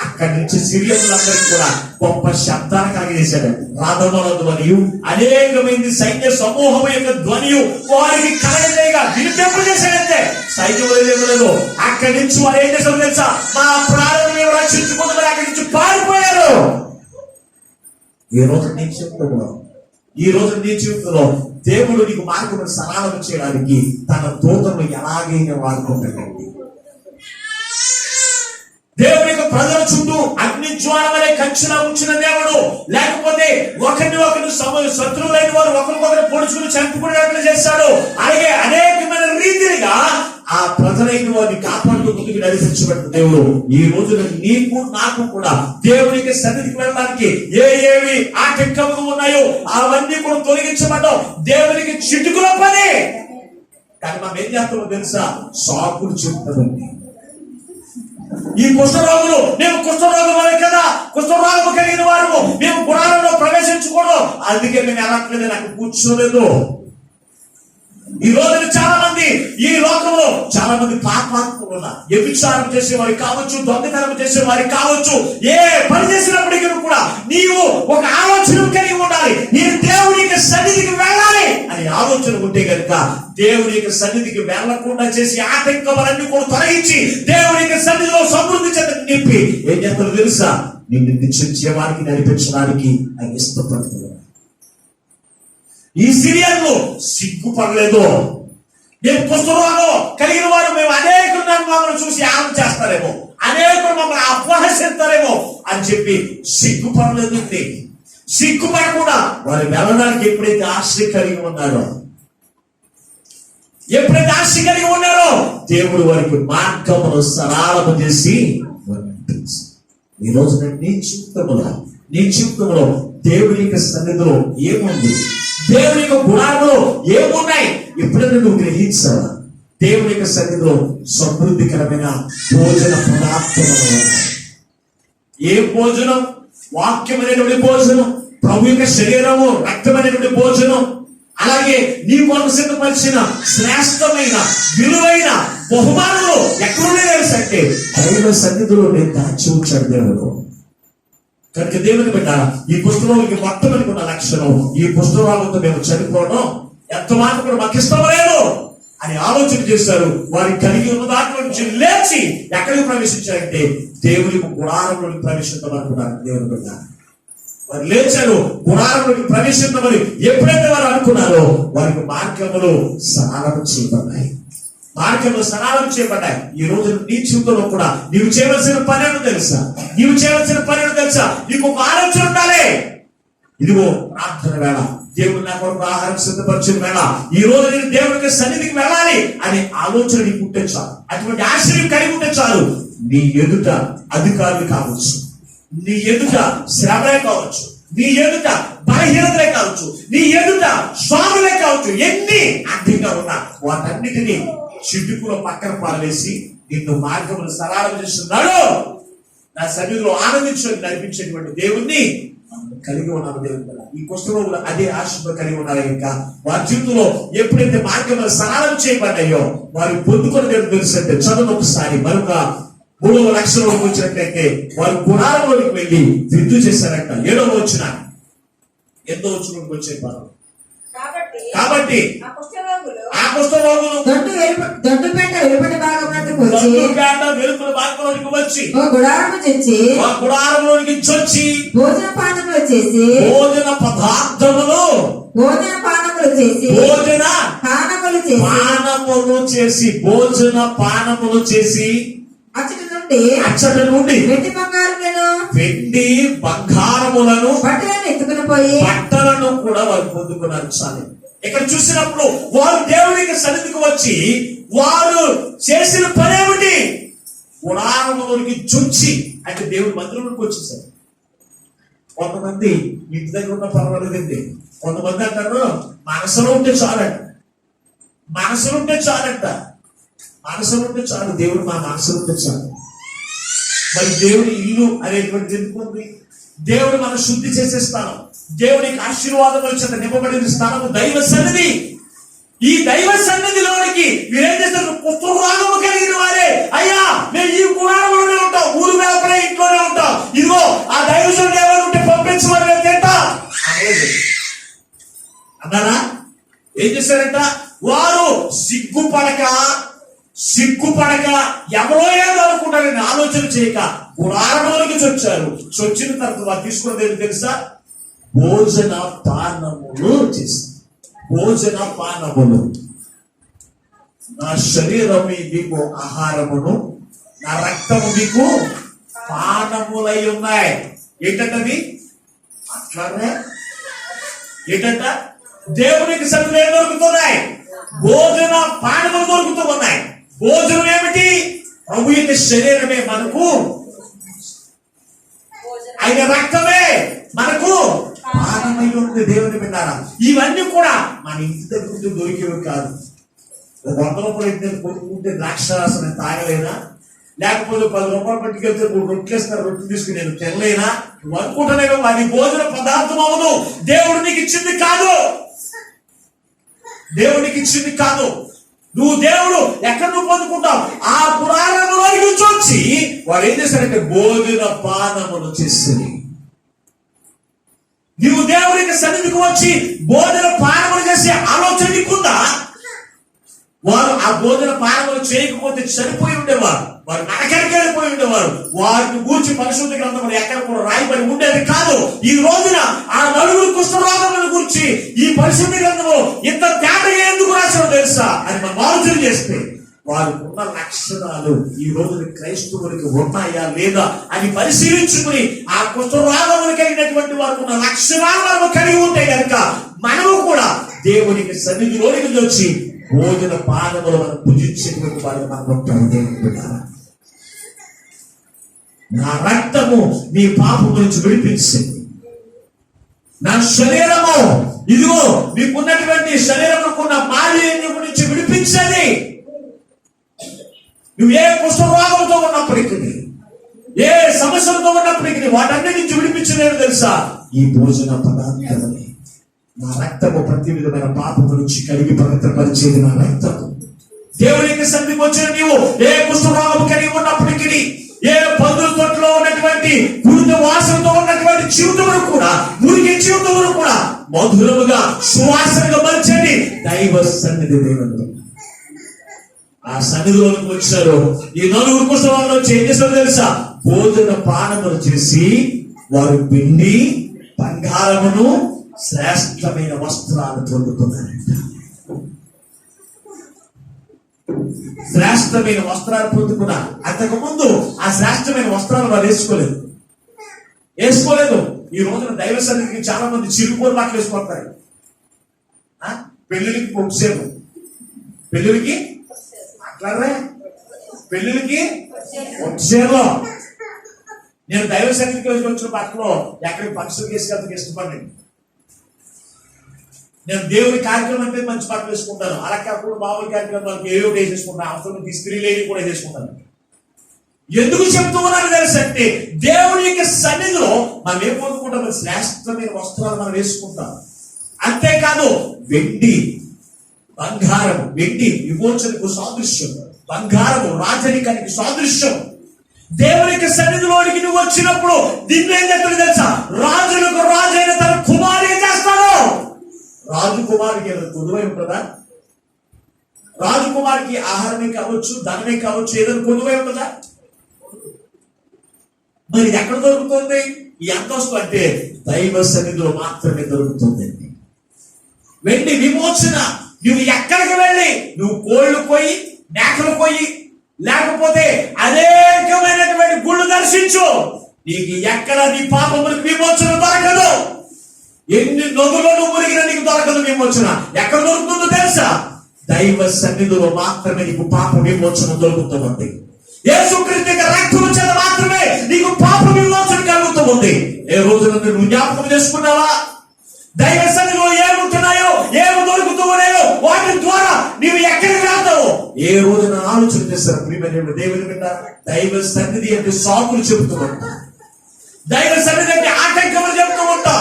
Speaker 2: అక్కడి నుంచి సిరియనులందరికీ కూడా గొప్ప శబ్దాన్ని కలిగజేశాడు. రాధముల ధ్వనియు, అనేకమైంది సైన్య సమూహం యొక్క ధ్వనియు వారికి కలగజేయగా వినిపింప చేశాడంటే సైన్యములు అక్కడి నుంచి వారు ఏం చేశారు తెలుసా? మా ప్రాణం మేము రక్షించుకుంటే అక్కడి నుంచి పారిపోయారు. ఈ రోజు నీ జీవితంలో దేవుడు నీకు మార్గం సరళం చేయడానికి తన దూతను ఎలాగైనా వాడుకుంటాడండి. దేవుని యొక్క ప్రజల చుట్టూ అగ్ని జ్వాలమనే కంచెలా ఉంచిన దేవుడు, లేకపోతే ఒకరిని శత్రువులైన వారు ఒకరికొకరు పొడుచుకుని చంపుకునేట్లు చేశాడు. అలాగే అనేకమైన రీతిగా ఆ ప్రజలైన వారిని కాపాడుతూ ముందుకు నడిపించబడిన దేవుడు ఈ రోజున నీకు నాకు కూడా దేవునికి సన్నిధికి వెళ్ళడానికి ఏవి ఆటంకములు ఉన్నాయో అవన్నీ కూడా తొలగించబడ్డాం. దేవునికి చిటుకుల పని. కానీ మనం ఏం చేస్తామో తెలుసా? సాకులు చెప్తామండి. ఈ కుష్ఠరోగులు మేము కుష్ఠరోగమే కదా, కుష్ఠరోగము కలిగిన వారు మేము గుడారంలో ప్రవేశించకూడదు, అందుకే మేము వెళ్ళట్లేదు, నాకు కూర్చోలేదు. ఈ రోజున చాలా మంది ఈ లోకంలో చాలా మంది పాపాత్ములు ఉన్నారు. వ్యభిచారం చేసేవారు కావచ్చు, దొంగతనం చేసేవారు కావచ్చు, ఏ పని చేసినప్పటికీ కూడా నీవు ఒక ఆలోచన కలిగి ఉండాలి. నేను దేవుని యొక్క సన్నిధికి వెళ్ళాలి అని ఆలోచన ఉంటే కనుక దేవుని యొక్క సన్నిధికి వెళ్లకుండా చేసి ఆటంకములన్నీ కూడా తొలగించి దేవుని యొక్క సన్నిధిలో సమృద్ధి చెంత నింపి ఏం చేస్తారో తెలుసా, నిన్ను నిత్య జీవానికి నడిపించడానికి ఆయన ఇష్టపడుతున్నాడు. ఈ సిరియన్లు సిగ్గుపడలేదు. నేను పుస్తకంలో కలిగిన వారు మేము అనేకులు మమ్మల్ని చూసి ఆనంద చేస్తారేమో, అనేకులు మమ్మల్ని అపహసిస్తారేమో అని చెప్పి సిగ్గుపడలేదు. సిగ్గుపడకుండా వారు వెళ్ళడానికి ఎప్పుడైతే ఆశ కలిగి ఉన్నారో, దేవుడు వారికి మార్గమును సరళము చేసి ఈ రోజు నీ జీవితంలో దేవుని యొక్క సన్నిధిలో ఏముంది, దేవుని యొక్క గుణాలలో ఏమున్నాయి ఎప్పుడైనా నువ్వు గ్రహించావా? దేవుని యొక్క సన్నిధిలో సమృద్ధికరమైన భోజన పదార్థములు. ఏ భోజనం? వాక్యమైనటువంటి భోజనం, ప్రభు యొక్క శరీరము, రక్తమైనటువంటి భోజనం. అలాగే నీ కొరకు సిద్ధపరిచిన శ్రేష్టమైన విలువైన బహుమానులు ఎక్కడున్నాయి తెలుసంటే దైవ సన్నిధిలో నేను దాచి ఉంచాడు దేవుడు. కనుక దేవుని బిడ్డ, ఈ పుస్తకంలోకి మొట్టమొదటి ఉన్న లక్షణం, ఈ పుస్తకాలతో మేము చనిపోవడం ఎంత మాత్రం కూడా మాకు ఇష్టం లేదు అని ఆలోచన చేశారు. వారి కలిగి ఉన్న దాంట్లో నుంచి లేచి ఎక్కడికి ప్రవేశించారంటే దేవుని గుడారంలోకి ప్రవేశించమనుకున్నారు. దేవుని బిడ్డ, వారు లేచారు, గుడారంలోకి ప్రవేశించమని ఎప్పుడైతే వారు అనుకున్నారో వారికి మార్గములు సరళం చేయబడ్డాయి. ఈ రోజు నీ జీవితంలో కూడా నీవు చేయవలసిన పని ఏంటో తెలుసా? నీకు ఒక ఆలోచన ఉండాలి. ఇదిగో ప్రార్థన వేళ, దేవుడు నా కొరకు ఆహారం సిద్ధపరిచిన వేళ, ఈ రోజు నేను దేవుడికి సన్నిధికి వెళ్ళాలి అనే ఆలోచన నీకు ఉంటే చాలు, అటువంటి ఆశ్చర్యం కలిగి ఉంటే చాలు. నీ ఎదుట అధికారులు కావచ్చు, నీ ఎదుట శ్రమలే కావచ్చు, నీ ఎదుట బలహీనతలే కావచ్చు, నీ ఎదుట స్వాములే కావచ్చు, ఎన్ని అడ్డంగా ఉన్నా వాటన్నిటినీ చిటుకులో పక్కన పారవేసి నిన్ను మార్గములు సరళం చేస్తున్నాడు. నా సన్నిధిలో ఆనందించని నడిపించేటువంటి దేవుణ్ణి కలిగి ఉన్నాము. దేవుడు ఈ పుస్తకంలో కూడా అదే ఆశతో కలిగి ఉన్నారు. ఇంకా వారి జీవితంలో ఎప్పుడైతే మార్గములు సరళం చేయబడ్డాయో వారు పొందుకుని దేవుడు తెలుసంటే చదువు ఒకసారి మరొక 3వ లక్షణంలోకి వచ్చినట్లయితే వారు గుడారంలోకి వెళ్ళి విందు చేశారంట. 7వ వచ్చిన ఎంతో వచ్చినకి వచ్చే పదం. కాబట్టి ఆ కుష్ఠరోగులు
Speaker 3: దొడ్డుపేట వెలుపటి
Speaker 2: భాగంలోకి వచ్చి
Speaker 3: గుడారంలోకి చొచ్చి భోజన పానములు చేసి
Speaker 2: భోజన పదార్థములు
Speaker 3: భోజన పానములు చేసి అచ్చట నుండి వెండి బంగారములను బట్టలను కూడా వారు పొందుకున్నారు. చాలు. ఇక్కడ చూసినప్పుడు వారు దేవునికి సన్నిధికి వచ్చి వారు చేసిన పనేమిటి? గుడారములోనికి చొచ్చి, అంటే దేవుడి మందిరంలోకి వచ్చేసారు. కొంతమంది ఇంటి దగ్గర ఉన్న పర్వాలేదండి, కొంతమంది అంటారు మనసులో ఉంటే చాలంట, మనసులో ఉంటే చాలు, దేవుడు మా మనసులో ఉంటే చాలు. మరి దేవుడి ఇల్లు అనేటువంటి ఎందుకుంది? దేవుడు మనం శుద్ధి చేసే స్థానం, దేవునికి ఆశీర్వాదముల చేత నింపబడిన స్థానము దైవ సన్నిధి. ఈ దైవ సన్నిధిలోనికి మీరేం చేస్తారు? పుస్తకము కలిగిన వారే, అయ్యా మేము ఈ గుడారంలోనే ఉంటాం, ఊరు వేపడే ఇంట్లోనే ఉంటాం, ఇదిగో ఆ దైవ సన్నిధి ఎవరు ఉంటే పంపించమని మేము తింటా అన్నారా? ఏం చేశారంట? వారు సిగ్గుపడక ఎవరో ఏదో అనుకుంటారని ఆలోచన చేయక గుడారంలోకి చొచ్చారు. చొచ్చిన తర్వాత వారు తీసుకున్నది ఏంటి తెలుసా? భోజన పానములు చేశారు. నా శరీరం మీకు ఆహారమును, నా రక్తము మీకు పానములై ఉన్నాయి. ఏంటంటది? అట్లానే ఏంటంట? దేవునికి సన్నిధిలో ఏం దొరుకుతున్నాయి? భోజన పానములు దొరుకుతూ ఉన్నాయి. భోజనం ఏమిటి? ప్రభు యొక్క శరీరమే మనకు, ఆయన రక్తమే మనకు పానమై ఉంది. దేవుని విన్నారా? ఇవన్నీ కూడా మన ఇంటి దగ్గర దొరికేవి కాదు. 100 రూపాయలు కొనుక్కుంటే ద్రాక్షరసం నేను తాగలేనా? లేకపోతే 10 రూపాయలు పట్టుకెళ్తే 3 రొట్టెలేస్తారు, రొట్టె తీసుకుని నేను తినలేనా? నువ్వు అనుకుంటున్నావు అది భోజన పదార్థం అవదు, దేవుడు నీకు ఇచ్చింది కాదు. దేవునికి ఇచ్చింది కాదు. నువ్వు దేవుడు ఎక్కడ నువ్వు పొందుకుంటావు? ఆ పురాణంలో నుంచి వచ్చి వాడు ఏం చేశారంటే భోజన పానములు చేసింది. నువ్వు దేవునికి సన్నిధికి వచ్చి భోజన పానములు చేసే ఆలోచన నీకుందా? వారు ఆ భోజన పానములు చేయకపోతే చనిపోయి ఉండేవారు, వారు నరకానికి వెళ్ళిపోయి ఉండేవారు. వారిని గూర్చి పరిశుద్ధ గ్రంథంలో ఎక్కడ కూడా రాయబడి ఉండేది కాదు. ఈ రోజున ఆ నలుగురు కుష్ఠరోగములను గురించి ఈ పరిశుద్ధ గ్రంథంలో ఇంత తేటగా ఎందుకు రాశారో తెలుసా అని మనం ఆలోచన చేస్తే వారికి ఉన్న లక్షణాలు ఈ రోజున క్రైస్తవులకి ఉన్నాయా లేదా అని పరిశీలించుకుని ఆ కుష్ఠరోగములు కలిగినటువంటి వారికి ఉన్న లక్షణాలు మనం కలిగి ఉంటే కనుక మనము కూడా దేవునికి సన్నిధిలోనికి వచ్చి భోజన పానములు మనం భుజించేటువంటి వారు మనం ఉంటాం. నా రక్తము నీ పాపం నుంచి విడిపించింది, నా శరీరము ఇదిగో నీకున్నటువంటి శరీరముకున్న మాలిన్యం నుంచి విడిపించది. నువ్వు ఏ కుష్ఠరోగంతో ఉన్నప్పటికీ, ఏ సమస్యలతో ఉన్నప్పటికీ వాటన్నిటి నుంచి విడిపించలేదు తెలుసా? ఈ భోజన పదార్థాలని. నా రక్తము ప్రతి విధమైన పాపము నుంచి కడిగి పవిత్రపరిచేది నా రక్తము. దేవునికి సన్నిధికి వచ్చిన నీవు ఏ కుష్ఠరోగము కలిగి ఉన్నప్పటికీ, ఏ పందుల తొట్టులో ఉన్నటువంటి పురుగు వాసనతో ఉన్నటువంటి జీవితమును కూడా, మురికి జీవితమును కూడా మధురముగా సువాసనగా మలిచేది దైవ సన్నిధి. దేవుడు ఆ సన్నిధిలోకి వచ్చారు. ఈ నలుగురు కుష్ఠరోగులు వచ్చి ఏం చేశారో తెలుసా? భోజన పానములు చేసి వారు పిండి బంగారమును శ్రేష్టమైన వస్త్రాలు పొందుకున్నారంట. శ్రేష్టమైన వస్త్రాలు పొందుకున్నారు. అంతకు ముందు ఆ శ్రేష్టమైన వస్త్రాలు వారు వేసుకోలేదు. ఈ రోజున దైవ సన్నిధికి చాలా మంది చిరుకోరు మాటలు వేసుకుంటారు. పెళ్లికి పొక్సేపు, పెళ్లికి మాట్లాడరా, పెళ్లికి పొక్సేలో. నేను దైవ సన్నిధికి వచ్చిన పక్కలో ఎక్కడికి ఫంక్షన్ తీసుకెళ్తానికి ఇష్టపడి నేను దేవుడి కార్యక్రమం అంటే మంచి బట్టలు వేసుకుంటాను. అలా కాకుండా మామూలు కార్యక్రమాలకు ఏదో వేసేసుకుంటాను. అవసరం స్త్రీ లేని కూడా వేసుకుంటాను. ఎందుకు చెప్తూ ఉన్నాను తెలుసంటే దేవుడి యొక్క సన్నిధిలో మనం ఏం పొందుకుంటాం? శ్రేష్టమైన వస్త్రాలు మనం వేసుకుంటాం. అంతేకాదు వెండి బంగారం, వెండి విమోచనకు సాదృశ్యం, బంగారము రాజరికానికి సాదృశ్యం. దేవునికి సన్నిధిలోనికి నువ్వు వచ్చినప్పుడు దీన్ని ఏం చెప్తాడు తెలుసా? రాజులకు రాజైన తన కుమారుని చేస్తాడు. రాజకుమారికి కొదువై ఉంటుందా? రాజకుమారికి ఆహారమే కావచ్చు, ధనమే కావచ్చు, ఏదైనా కొదువై ఉంటుందా? మరి ఇది ఎక్కడ దొరుకుతుంది? ఈ అంతస్తు అంటే దైవ సన్నిధిలో మాత్రమే దొరుకుతుంది. వెండి విమోచన. నువ్వు ఎక్కడికి వెళ్ళి నువ్వు కోళ్ళు పోయి, మేకలు పోయి, లేకపోతే అనేకమైనటువంటి గుళ్ళు దర్శించు, నీకు ఎక్కడ నీ పాపములకు విమోచన దొరకదు. ఎన్ని నదులను మురిగిన నీకు దొరకదు విమోచన. ఎక్కడ దొరుకుతుందో తెలుసా? దైవ సన్నిధిలో మాత్రమే నీకు పాప విమోచన దొరుకుతుంది. యేసుక్రీస్తు యొక్క రక్తము చేత మాత్రమే నీకు పాప విమోచన కలుగుతుంది. ఏ రోజున నువ్వు జ్ఞాపకం చేసుకున్నావా? దైవ సన్నిధిలో ఏముంటున్నాయో, ఏమి దొరుకుతూ ఉన్నాయో వాటి ద్వారా నీవు ఎక్కడికి వెళ్తావు? ఏ రోజున ఆలోచన చేస్తారు? ప్రియమైన దేవుని బిడ్డ, దైవ సన్నిధి అంటే సాకులు చెబుతూ ఉంటా, దైవ సన్నిధి అంటే ఆటంకములు చెబుతూ ఉంటా.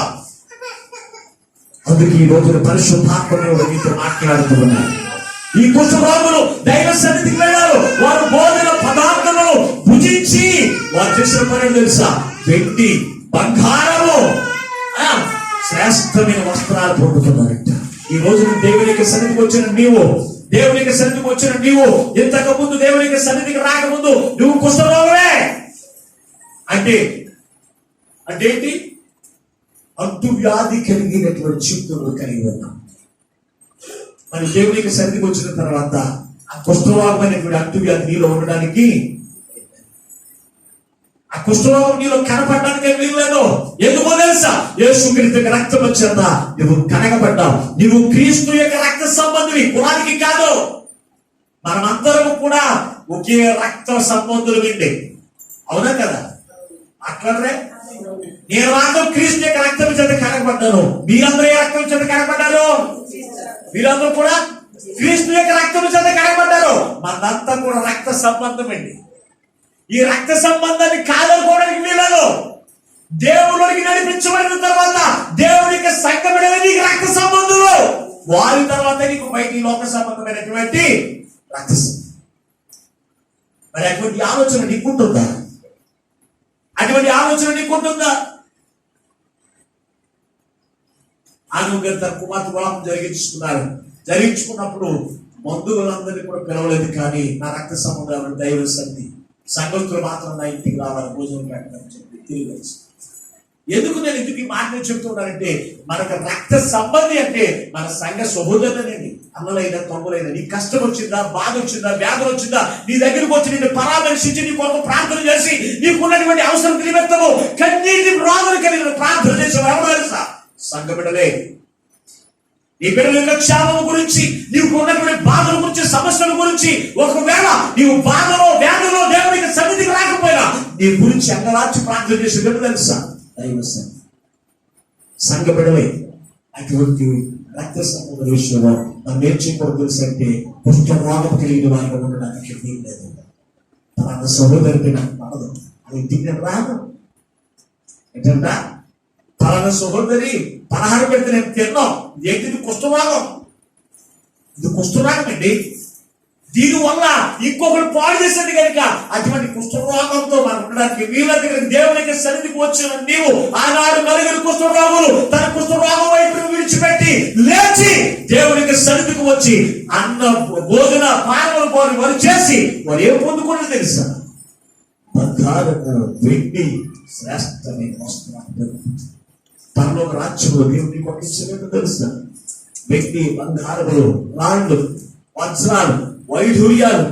Speaker 3: అందుకే ఈ రోజున పరిశుద్ధాత్మ నీతో మాట్లాడుతూ ఉన్నారు. ఈ కుష్ఠరోగులు దైవ సన్నిధికి వెళ్ళారు. వారు భోజన పదార్థములు భుజించి వారు చేసిన పని తెలుసా? వెండి బంగారము శ్రేష్టమైన వస్త్రాలు పొందుతున్నారంట. ఈ రోజు దేవునికి సన్నిధికి వచ్చిన నీవు, దేవునికి సన్నిధికి వచ్చిన నీవు ఇంతకు ముందు దేవునికి సన్నిధికి రాకముందు నువ్వు కుష్ఠరోగమే అంటే ఏంటి? అంటు వ్యాధి కలిగినటువంటి చిక్కులు కలిగి ఉన్నాం. మరి దేవునికి సన్నిధికి వచ్చిన తర్వాత ఆ కుష్ఠరోగమైనటువంటి అంటు వ్యాధి నీలో ఉండడానికి, ఆ కుష్ఠరోగం నీలో కనపడడానికి వీల్లేదు. ఎందుకో తెలుసా? యేసుక్రీస్తు యొక్క రక్తం చేత నువ్వు కనగబడ్డావు. నువ్వు క్రీస్తు యొక్క రక్త సంబంధివి, కులానికి కాదు. మనమందరము కూడా ఒకే రక్త సంబంధులు విండి, అవునా కదా? అట్లనే నేను మాత్రం క్రీస్తు యొక్క రక్తం చేత కనగబడ్డాను. మీరందరూ ఏ రక్తం చేత కనగబడ్డారు? మీరందరూ కూడా క్రీస్తు యొక్క రక్తం చేత కనగబడ్డారు. మనంతా కూడా రక్త సంబంధం అండి. ఈ రక్త సంబంధాన్ని కాదనుకోవడానికి వీలదు. దేవుడికి నడిపించబడిన తర్వాత దేవునికి సంఘమైన నీకు రక్త సంబంధులు. వారి తర్వాత నీకు బయట ఈ లోక సంబంధమైనటువంటి రక్త సంబంధం. మరి అటువంటి ఆలోచన నీకుంటుందా? అటువంటి ఆలోచన నీకుంటుందా? ఆనుగా తన కుమార్తె వివాహం జరిగించుకున్నప్పుడు బంధువులందరినీ కూడా పిలవలేదు, కానీ నా రక్త సంబంధాలు దైవ సన్నిధి సంగతులు మాత్రం నా ఇంటికి రావాలి, భోజనం పెట్టాలని చెప్పి తిరిగి వచ్చి. ఎందుకు నేను ఇంటికి మాటలు చెప్తున్నానంటే, మనకు రక్త సంబంధి అంటే మన సంఘ సహోదరులనేది, అన్నలైనా తమ్ములైనా. నీ కష్టం వచ్చిందా, బాధ వచ్చిందా, వ్యాధులు వచ్చిందా, నీ దగ్గరికి వచ్చి నిన్ను పరామర్శించి నీ కొరకు ప్రార్థన చేసి నీకున్నటువంటి అవసరం నిమిత్తము కన్నీటి రాజులు కలిగిన ప్రార్థన చేసే ఎవరు తెలుసా? సంఘ బిడ్డలే. నీ బిడ్డల యొక్క క్షేమం గురించి, నీకు ఉన్నటువంటి బాధల గురించి, సమస్యల గురించి, ఒకవేళ నీవు బాధలో వ్యాధులో దేవునికి సన్నిధికి రాకపోయినా నీ గురించి అంగరాచి ప్రార్థన చేసే బిడ్డ తెలుసా? దైవ సన్నిధి. సంఘ బిడ్డలే. అటువంటి రక్త సంబంధ విషయంలో మనం నేర్చుకోవడం తెలుసు అంటే, కుష్ఠరోగం కలిగిన వారిగా ఉండడానికి లేదు. తన సహోదరుడికి నాకు పడదు, అది తిన్న రాదు. ఏంటంట, పలానా సహోదరి పలహారం పెడితే నేను తిన్నాం, ఏంటిది కుష్ఠరోగం. ఇది కుష్ఠరోగం అండి. దీనివల్ల ఇంకొకరు పాడు చేసేది కనుక అటువంటి కుష్ఠరోగంతో మనం ఉండడానికి వీళ్ళ దేవునికి సన్నిధికి వచ్చిన నీవు ఆనాడు నలుగురు కుష్ఠరోగులు తన కుష్ఠరోగం వైపు విడిచిపెట్టి లేచి దేవునికి సన్నిధికి వచ్చి అన్న భోజన పానములు వారు చేసి వారు ఏం పొందుకున్నది తెలుసా? బంగారము, వెండి, శ్రేష్టమైన వస్త్రాలు. పరలోక రాజ్యంలో దేవుడికి ఒక ఇచ్చేది తెలుసా? వెండి, బంగారములు, రాళ్ళు, వజ్రాలు, వైఢూర్యాలు,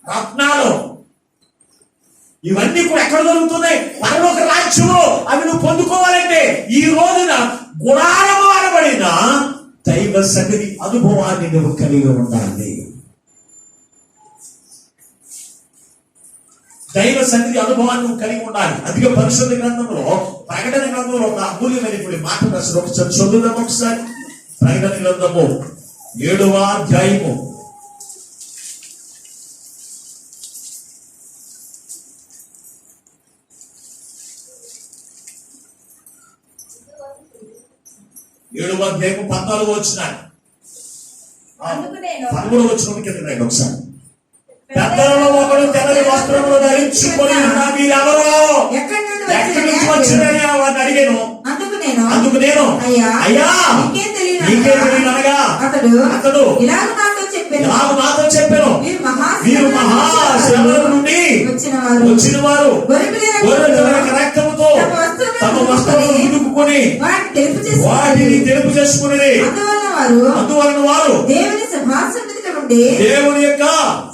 Speaker 3: రత్నాలు, ఇవన్నీ కూడా ఎక్కడ దొరుకుతున్నాయి? పరలోక రాజ్యంలో. అవి నువ్వు పొందుకోవాలంటే ఈ రోజున గుణారము అనబడిన దైవ సన్నిధి అనుభవాన్ని నువ్వు కలిగి ఉండాలి. దైవ సన్నిధి అనుభవాన్ని నువ్వు కలిగి ఉండాలి. అధిక పరిశుద్ధ గ్రంథంలో, ప్రకటన గ్రంథంలో ఒక అమూల్యమైనటువంటి మాట రాశారు. ఒకసారి చదువుదాం. ఒకసారి ప్రకటన గ్రంథము 7వ అధ్యాయము 7వ అధ్యాయము 14వ వచనం. 13వ వచనం కింద రండి ఒకసారి. పెద్దలలో ఒకడు తెల్లని వస్త్రములు ధరించుకొని ఉన్న మీరెవరో ఎక్కడి నుంచి వచ్చిందని వాడిని అడిగాను. అందుకు నేను అయ్యా నీకే తెలియనగా అతడు ఇలాగ నాతో చెప్పాను, మీరు మహాశ్రమల నుండి వచ్చిన వారు రక్తముతో తమ వస్త్రములు ఉతుకుని వాటిని తెలుపు చేసుకుని, అందువలన వారు దేవుని యొక్క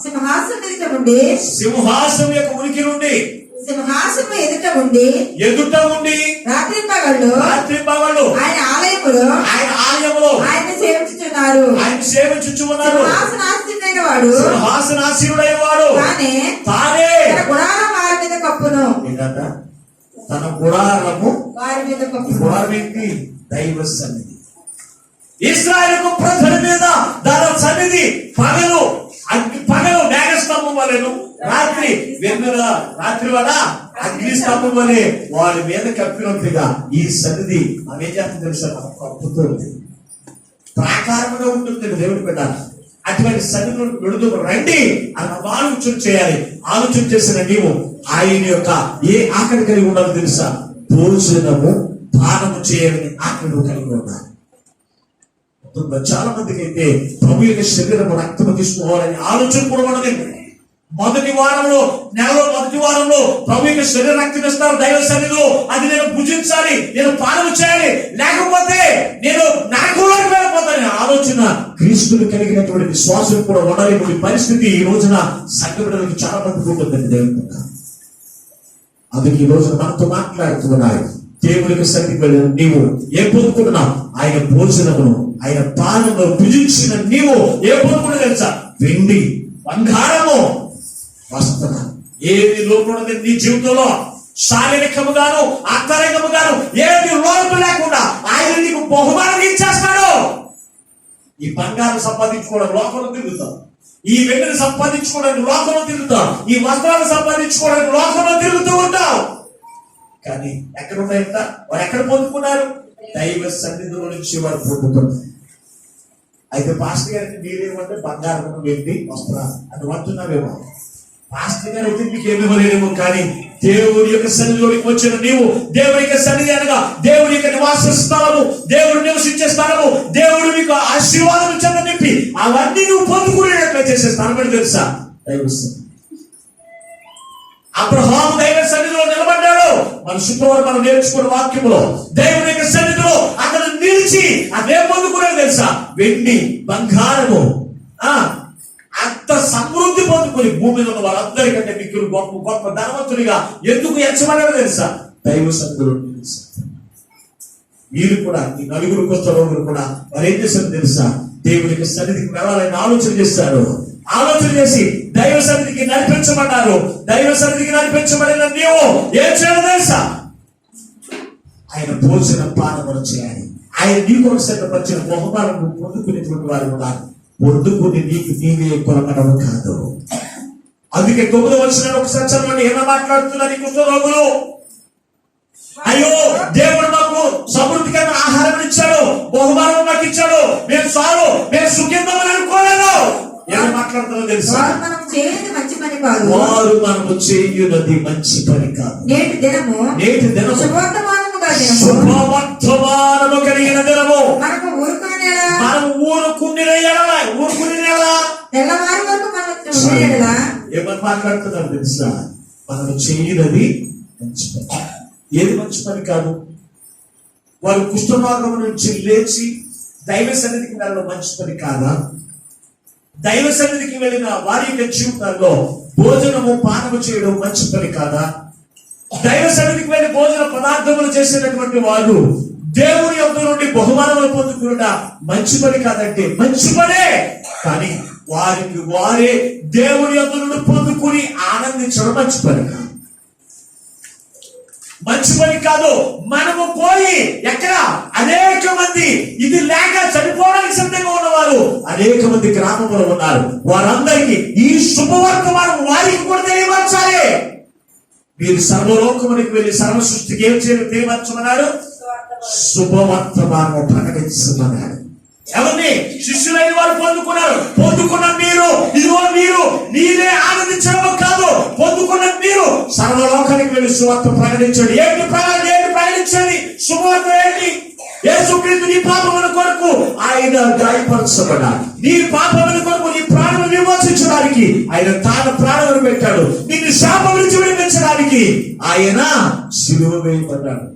Speaker 3: సింహాసనం యొక్క ఉనికి నుండి,
Speaker 4: సింహాసనం ఎదుట ఉండి రాత్రి పగళ్ళు ఆయన ఆలయములో ఆయన సేవించుచున్నారు.
Speaker 3: సింహాసనాసీనుడైన వాడు తానే
Speaker 4: తన గుడారం వారి మీద కప్పును.
Speaker 3: తన గుడారము
Speaker 4: వారి మీద కప్పు.
Speaker 3: గుడారం ఏంటి? దైవ సన్నిధి. ఇశ్రాయేలు ప్రజల మీద దాని సన్నిధి పగలు మేఘస్తంభం వలెను, రాత్రి వెన్నెల రాత్రి వల్ల అగ్ని స్తంభం వలె వారి మీద కప్పినట్టుగా ఈ సన్నిధి ఆమె చేస్తుంది తెలుసా? కప్పుతుంది, ప్రాకారముగా ఉంటుంది దేవుడి బిడ్డ. అటువంటి సన్నిధిలో విడుదల రండి అని ఆలోచన చేయాలి. ఆలోచన చేసిన నీవు ఆయన యొక్క ఏ ఆకలి కలిగి ఉండాలో తెలుసా? భోజనము పానము చేయాలని ఆకలి కలిగి ఉండాలి. చాలా మందికి అయితే ప్రభు యొక్క శరీరము రక్తము తీసుకోవాలని ఆలోచన కూడా ఉండదండి. మొదటి వారంలో, నెలలో మొదటి వారంలో ప్రభు యొక్క శరీర రక్తం ఇస్తారు దైవ సన్నిధిలో. అది నేను భుజించాలి, నేను పానము చేయాలి, లేకపోతే నేను నరకంలోకి వెళ్ళిపోతాను ఆలోచన క్రీస్తులు కలిగినటువంటి విశ్వాసం కూడా ఉండాలి. పరిస్థితి ఈ రోజున సంఘ బిడ్డలకు చాలా మందికి ఉంటుందండి. దేవుని అందుకే ఈ రోజున మనతో మాట్లాడుతున్నాయి. దేవునికి సన్నిధికి వెళ్ళిన నీవు ఏం పొందుకుంటున్నావు? ఆయన భోజనమును, ఆయన పానమును భుజించిన నీవు ఏం పొందుకున్నా తెలుసా? వెండి, బంగారము, వస్త్రం. ఏది లోపం నీ జీవితంలో శారీరకముగాను అంతరంగముగాను ఏది లోపం లేకుండా ఆయన నీకు బహుమానం ఇచ్చేస్తాడు. ఈ బంగారం సంపాదించుకోవడం లోకంలో తిరుగుతాం, ఈ వెండిని సంపాదించుకోవడానికి లోకంలో తిరుగుతాం, ఈ వస్త్రాలు సంపాదించుకోవడానికి లోకంలో తిరుగుతూ ఉంటాం. కానీ ఎక్కడ ఉన్నాయంట? వారు ఎక్కడ పొందుకున్నారు? దైవ సన్నిధిలో నుంచి వారు పొందుకున్నారు. అయితే పాస్టర్ గారికి మీరేమంటే బంగారం వెళ్ళి వస్త్రా అని అంటున్నావేమో. పాస్టర్ గారు అయితే మీకు ఏమి ఇవ్వలేదేమో, కానీ దేవుడి యొక్క సన్నిధిలోకి వచ్చిన నీవు, దేవుడి యొక్క సన్నిధి అనగా దేవుడి యొక్క నివాస స్థలము, దేవుడు నివసించే స్థలము, దేవుడు మీకు ఆశీర్వాదం చెంద నింపి అవన్నీ నువ్వు పొందుకునేటట్లు చేసే స్థలం ఏంటి తెలుసా? దైవ సన్నిధి. అబ్రహాము దైవ సన్నిధిలో నిలబడ్డాడు. మన శుక్రవారం మనం నేర్చుకున్న వాక్యములో దేవుని యొక్క సన్నిధిలో అతను నిలిచి అదే పొందుకునేది తెలుసా? వెండి, బంగారము, అంత సమృద్ధి పొందుకుని భూమి మీద ఉన్న వాళ్ళందరికంటే మీకు గొప్ప గొప్ప ధనవంతుడిగా ఎందుకు ఎంచబడ్డాడో తెలుసా? దైవ సన్నిధిలో తెలుసా? మీరు కూడా ఈ నలుగురు కొత్త రోగులు కూడా వారు ఏం చేశారు తెలుసా? దేవునికి సన్నిధికి వెళ్ళాలని ఆలోచన చేస్తారు. ఆలోచన చేసి దైవ సన్నిధికి నడిపించబడ్డారు. దైవ సన్నిధికి నడిపించబడిన నీవు ఏం చేయాలి తెలుసా? ఆయన భోజన పానములు చేయాలి. ఆయన నీకు ఒకసారి వచ్చిన బహుమానం పొందుకునేటువంటి వారు ఉన్నారు. పొందుకుని నీకు నీవే కొనకడం కాదు. అందుకే 9వ వచనం ఒకసారి చదవండి. ఏమైనా మాట్లాడుతున్నారు ఈ కుష్ఠరోగులు? అయ్యో, దేవుడు మాకు సమృద్ధికరమైన ఆహారం ఇచ్చాడు, బహుమానం మాకు ఇచ్చాడు, మేము చాలు, మేము సుఖిద్దామని అనుకోలేదు. ఏమైనా మాట్లాడుతున్నా తెలుసా?
Speaker 4: వారు మనము చేయునది మంచి పని కాదు.
Speaker 3: వారు మనము చేయునది మంచి పని కాదు.
Speaker 4: నేటి దినము
Speaker 3: శుభవర్తమానము కలిగిన దినము.
Speaker 4: మనకు ఊరుకునే తెల్లవారి వరకు మనం
Speaker 3: ఏమని మాట్లాడుతున్నారు తెలుసా? మనము చేయనది మంచి పని. ఏది మంచి పని కాదు? వారు కుష్ఠరోగం నుంచి లేచి దైవ సన్నిధికి వెళ్ళడం మంచి పని కాదా? దైవ సన్నిధికి వెళ్ళిన వారి యొక్క జీవితాల్లో భోజనము పానము చేయడం మంచి పని కాదా? దైవ సన్నిధికి వెళ్ళి భోజన పదార్థములు చేసేటటువంటి వారు దేవుని యొక్క నుండి బహుమానములు పొందుకున్న మంచి పని కాదంటే మంచి పనే, కానీ వారికి వారే దేవుని యొక్క నుండి పొందుకుని ఆనందించడం మంచి పని కాదు. మంచి పని కాదు. మనము పోయి ఎక్కడ అనేక మంది ఇది లేక చనిపోవడానికి సిద్ధంగా ఉన్నవారు అనేక మంది గ్రామంలో ఉన్నారు. వారందరికీ ఈ శుభవర్తమానం వారికి కూడా తెలియపరచాలి. మీరు సర్వలోకమునికి వెళ్ళి సర్వ సృష్టికి ఏం చేయాలి తెలియపరచమన్నాడు? శుభవర్తమానం ప్రకటించమన్నాడు. ఎవరిని? శిష్యులైన వారు పొందుకున్నారు. పొందుకున్న మీరు ఇదిగో మీరు మీరే ఆనందించడం కాదు, పొందుకున్న మీరు సర్వలోకానికి వెళ్ళి సువార్త ప్రకటించండి. ఏంటి ప్రకటించండి? సువార్త ఏంటి? యేసుక్రీస్తు నీ పాపముల కొరకు ఆయన గాయపరచబడ్డాడు. నీ పాపముల కొరకు నీ ప్రాణం విమోచించడానికి ఆయన తాను ప్రాణములు పెట్టాడు. నిన్ను శాపం నుంచి విడిపించడానికి ఆయన శిలువ వేయబడ్డాడు.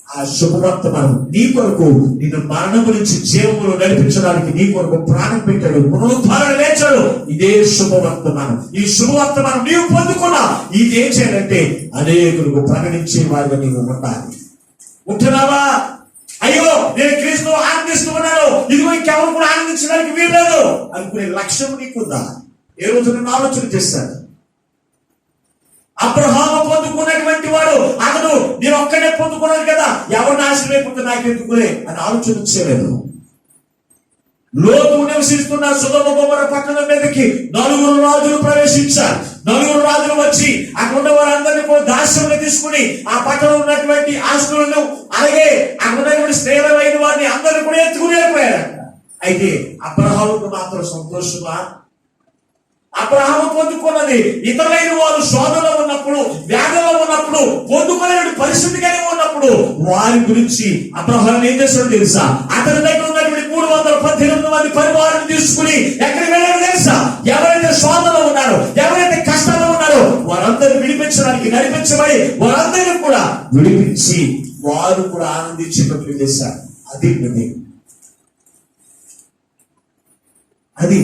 Speaker 3: ఆ శుభవర్తమానం నీ కొరకు నిన్ను మరణము నుంచి జీవములో నడిపించడానికి నీ కొరకు ప్రాణం పెట్టాడు, పునరుద్ధరణ లేచాడు. ఇదే శుభవర్తమానం. ఈ శుభవర్తమానం నీవు పొందుకున్నా ఇది ఏం చేయాలంటే అనేకులకు ప్రకటించే వారిగా నీవు ఉండాలి. ఉంటున్నావా? అయ్యో, నేను క్రీస్తు ఆనందిస్తూ ఉన్నాను, ఇదిగో ఇంకెవరు కూడా ఆనందించడానికి వీల్లేదు అనుకునే లక్ష్యం నీకుందా? ఏ రోజు నేను ఆలోచన చేశాను. అబ్రహాము పొందుకున్నటువంటి వాడు అతను నేను ఒక్కడే పొందుకున్నాను కదా, ఎవరు నాశనం అయిపోతే నాకెందుకులే అని ఆలోచన చేయలేదు. లోతు నివసిస్తున్న సొదొమ గొమొర్రా పట్టణం మీదకి 4 రాజులు ప్రవేశించారు. 4 రాజులు వచ్చి అక్కడ ఉన్న వారందరినీ కూడా దాస్యంలో తీసుకుని ఆ పట్టణంలో ఉన్నటువంటి ఆస్తులను అలాగే అక్కడ ఉన్నటువంటి స్త్రీలైన వారిని అందరినీ కూడా ఎత్తుకుని వెళ్ళిపోయారంట. అయితే అబ్రహాముకు మాత్రం సంతోషమా? అబ్రహాము పొందుకున్నది ఇతరులైన వారు శోధనలో ఉన్నప్పుడు, వ్యాధుల్లో ఉన్నప్పుడు, పొందుకునే పరిస్థితి కలిగి ఉన్నప్పుడు వారి గురించి అబ్రహాము ఏం చేస్తాడో తెలుసా? అతని దగ్గర ఉన్నటువంటి 318 మంది పరివారాన్ని తీసుకుని ఎక్కడికి వెళ్ళారో తెలుసా? ఎవరైతే శోధనలో ఉన్నారో, ఎవరైతే కష్టాల్లో ఉన్నారో వారందరినీ విడిపించడానికి నడిపించబడి వారందరినీ కూడా విడిపించి వారు కూడా ఆనందించేటట్లు చేశారు. అది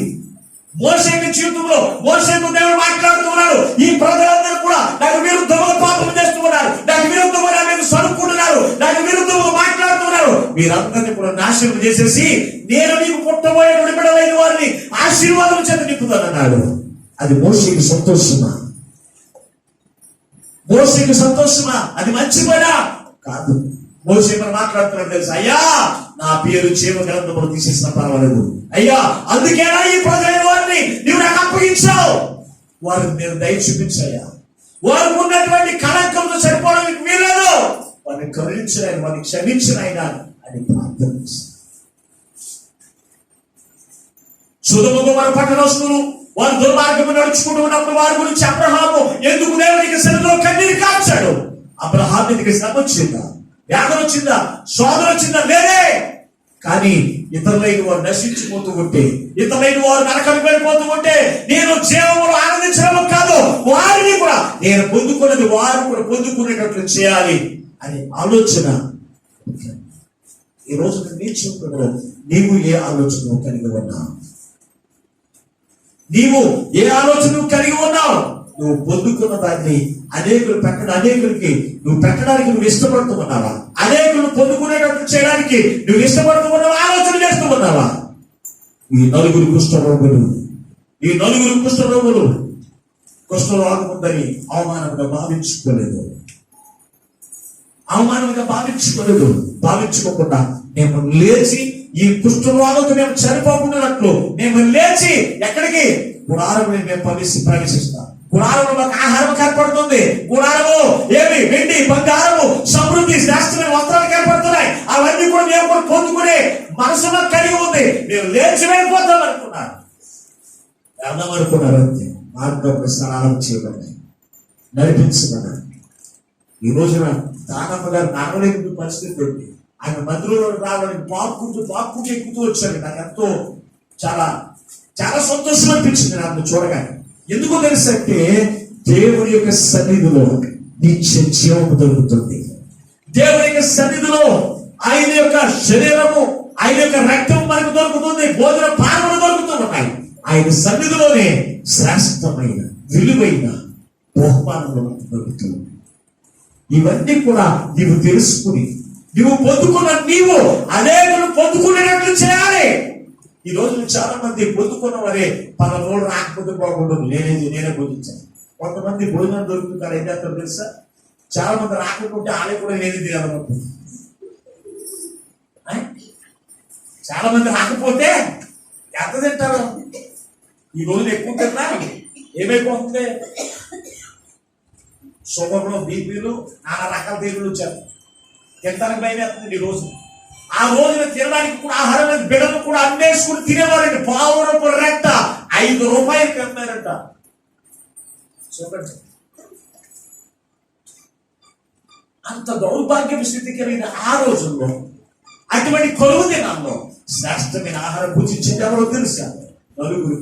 Speaker 3: మోషే జీవితంలో మోషేతో దేవుడు మాట్లాడుతున్నాడు. ఈ ప్రజలందరూ కూడా నాకు విరుద్ధంగా పాపం చేస్తున్నారు, నాకు విరుద్ధంగా నా మీద సరుకుంటున్నారు, నాకు విరుద్ధంగా మాట్లాడుతున్నారు. మీరందరినీ కూడా నాశనం చేసేసి నేను నీకు పుట్టబోయే విడబడలేని వారిని ఆశీర్వాదం చేత నింపుతానన్నాడు. అది మోషేకి సంతోషమా? మోషేకి సంతోషమా? అది మంచి పనా? కాదు. మోషే మనం మాట్లాడుతున్నాడు తెలుసా? అయ్యా, నా పేరు జీవ గ్రంథంలో తీసేసిన పర్వాలేదు అయ్యా, అందుకేనా ఈ ప్రజలైన వారిని నీవు నాకు అప్పగించావు, వారికి నేను దయ చూపించాయా, వారికి ఉన్నటువంటి కళంకంతో సరిపోవడానికి వీలేదు, వారిని కరుణించిన ఆయన, వారిని క్షమించిన ఆయన అని ప్రార్థన చేశాను. సొదొమ గొమొర్రా పట్టణస్తులు వారు దుర్మార్గము నడుచుకుంటూ ఉన్నప్పుడు వారి గురించి అబ్రహాము ఎందుకు దేవునికి సన్నిధిలో కన్నీరు కార్చాడు? అబ్రహాము మీదకి శ్రమ వచ్చిందా, వ్యాధి వచ్చిందా, శోధన వచ్చిందా? లేదే. కానీ ఇతరులైన వారు నశించిపోతూ ఉంటే, ఇతరులైన వారు నరకానికి వెళ్ళిపోతూ ఉంటే నేను జీవములో ఆనందించడం కాదు, వారిని కూడా నేను పొందుకున్నది వారు కూడా పొందుకునేటట్లు చేయాలి అనే ఆలోచన. ఈ రోజు నేను చెప్తున్నాను, నీవు ఏ ఆలోచన కలిగి ఉన్నావు? నీవు ఏ ఆలోచన కలిగి ఉన్నావు? నువ్వు పొందుకున్న దాన్ని అనేకులకి నువ్వు పెట్టడానికి నువ్వు ఇష్టపడుతూ ఉన్నావా? అనేకులు పొందుకునేటట్టు చేయడానికి నువ్వు ఇష్టపడుతూ ఉన్నావా? ఆలోచన చేస్తూ ఉన్నావా? ఈ నలుగురు కుష్ఠరోగం ఉందని అవమానంగా భావించుకోకుండా మేము లేచి ఈ కుష్ఠరోగంతో మేము చనిపోకున్నట్లు మేము లేచి ఎక్కడికి? గుడారము మేము ప్రవేశిస్తాం. గుడారంలో మాకు ఆహారం ఏర్పడుతుంది. గుడారము ఏమి? వెండి, బంగారము, సమృద్ధి, శ్రేష్టమైన వస్త్రాలు ఏర్పడుతున్నాయి. అవన్నీ కూడా మేము కూడా పొందుకునే మనసులో కలిగి ఉంది. మేము లేచి వెళ్ళిపోతాం అనుకున్నారు. అంతే మార్గంలో స్నానం చేయబడ్డాయి, నడిపించబడ్డాయి. ఈ రోజున దానమ్మ గారు నడవలేని పరిస్థితి ఉంది. ఆయన మందిరంలో రావడానికి పాక్కుంటూ ఎక్కుతూ వచ్చాడు. నాకు ఎంతో చాలా చాలా సంతోషం అనిపించింది నాకు చూడగానే. ఎందుకో తెలుసంటే దేవుని యొక్క సన్నిధిలో నిత్య జీవము దొరుకుతుంది. దేవుని యొక్క సన్నిధిలో ఆయన యొక్క శరీరము, ఆయన యొక్క రక్తం మనకు దొరుకుతుంది, భోజన పానములు దొరుకుతున్నాయి. ఆయన సన్నిధిలోనే శ్రేష్టమైన విలువైన బహుమానములు మనకు దొరుకుతుంది. ఇవన్నీ కూడా నీవు తెలుసుకుని నువ్వు పొందుకున్న నీవు అనేకులు పొందుకునేటట్లు చేయాలి. ఈ రోజు చాలా మంది పొందుకున్న వారే పదమూడు రాకపోతే బాగుండదు, నేనే బోధించాను. కొంతమంది భోజనం దొరుకుతారు, ఏం చేస్తారు తెలుసా? చాలా మంది రాకపోతే ఆలే కూడా నేనే తినాలనుకుంటుంది. చాలా మంది రాకపోతే ఎంత తింటారు? ఈ రోజున ఎక్కువ తిన్నా ఏమైపోతుంది? షుగర్లు, బీపీలు, నానా రకాల దేవుళ్ళు వచ్చారు. తినడానికి భయం వేస్తుంది. ఈ రోజు ఆ రోజున తినడానికి కూడా ఆహారం లేదు. బిడ్డలు కూడా అన్నేసుకుని తినేవారండి. పావురపు రెట్ట 5 రూపాయలకి అమ్మారంట. చూడండి, అంత దౌర్భాగ్య స్థితి కలిగిన ఆ రోజుల్లో అటువంటి కొలువు దినాల్లో శ్రేష్టమైన ఆహారం భుజించింది ఎవరో తెలుసా? నలుగురు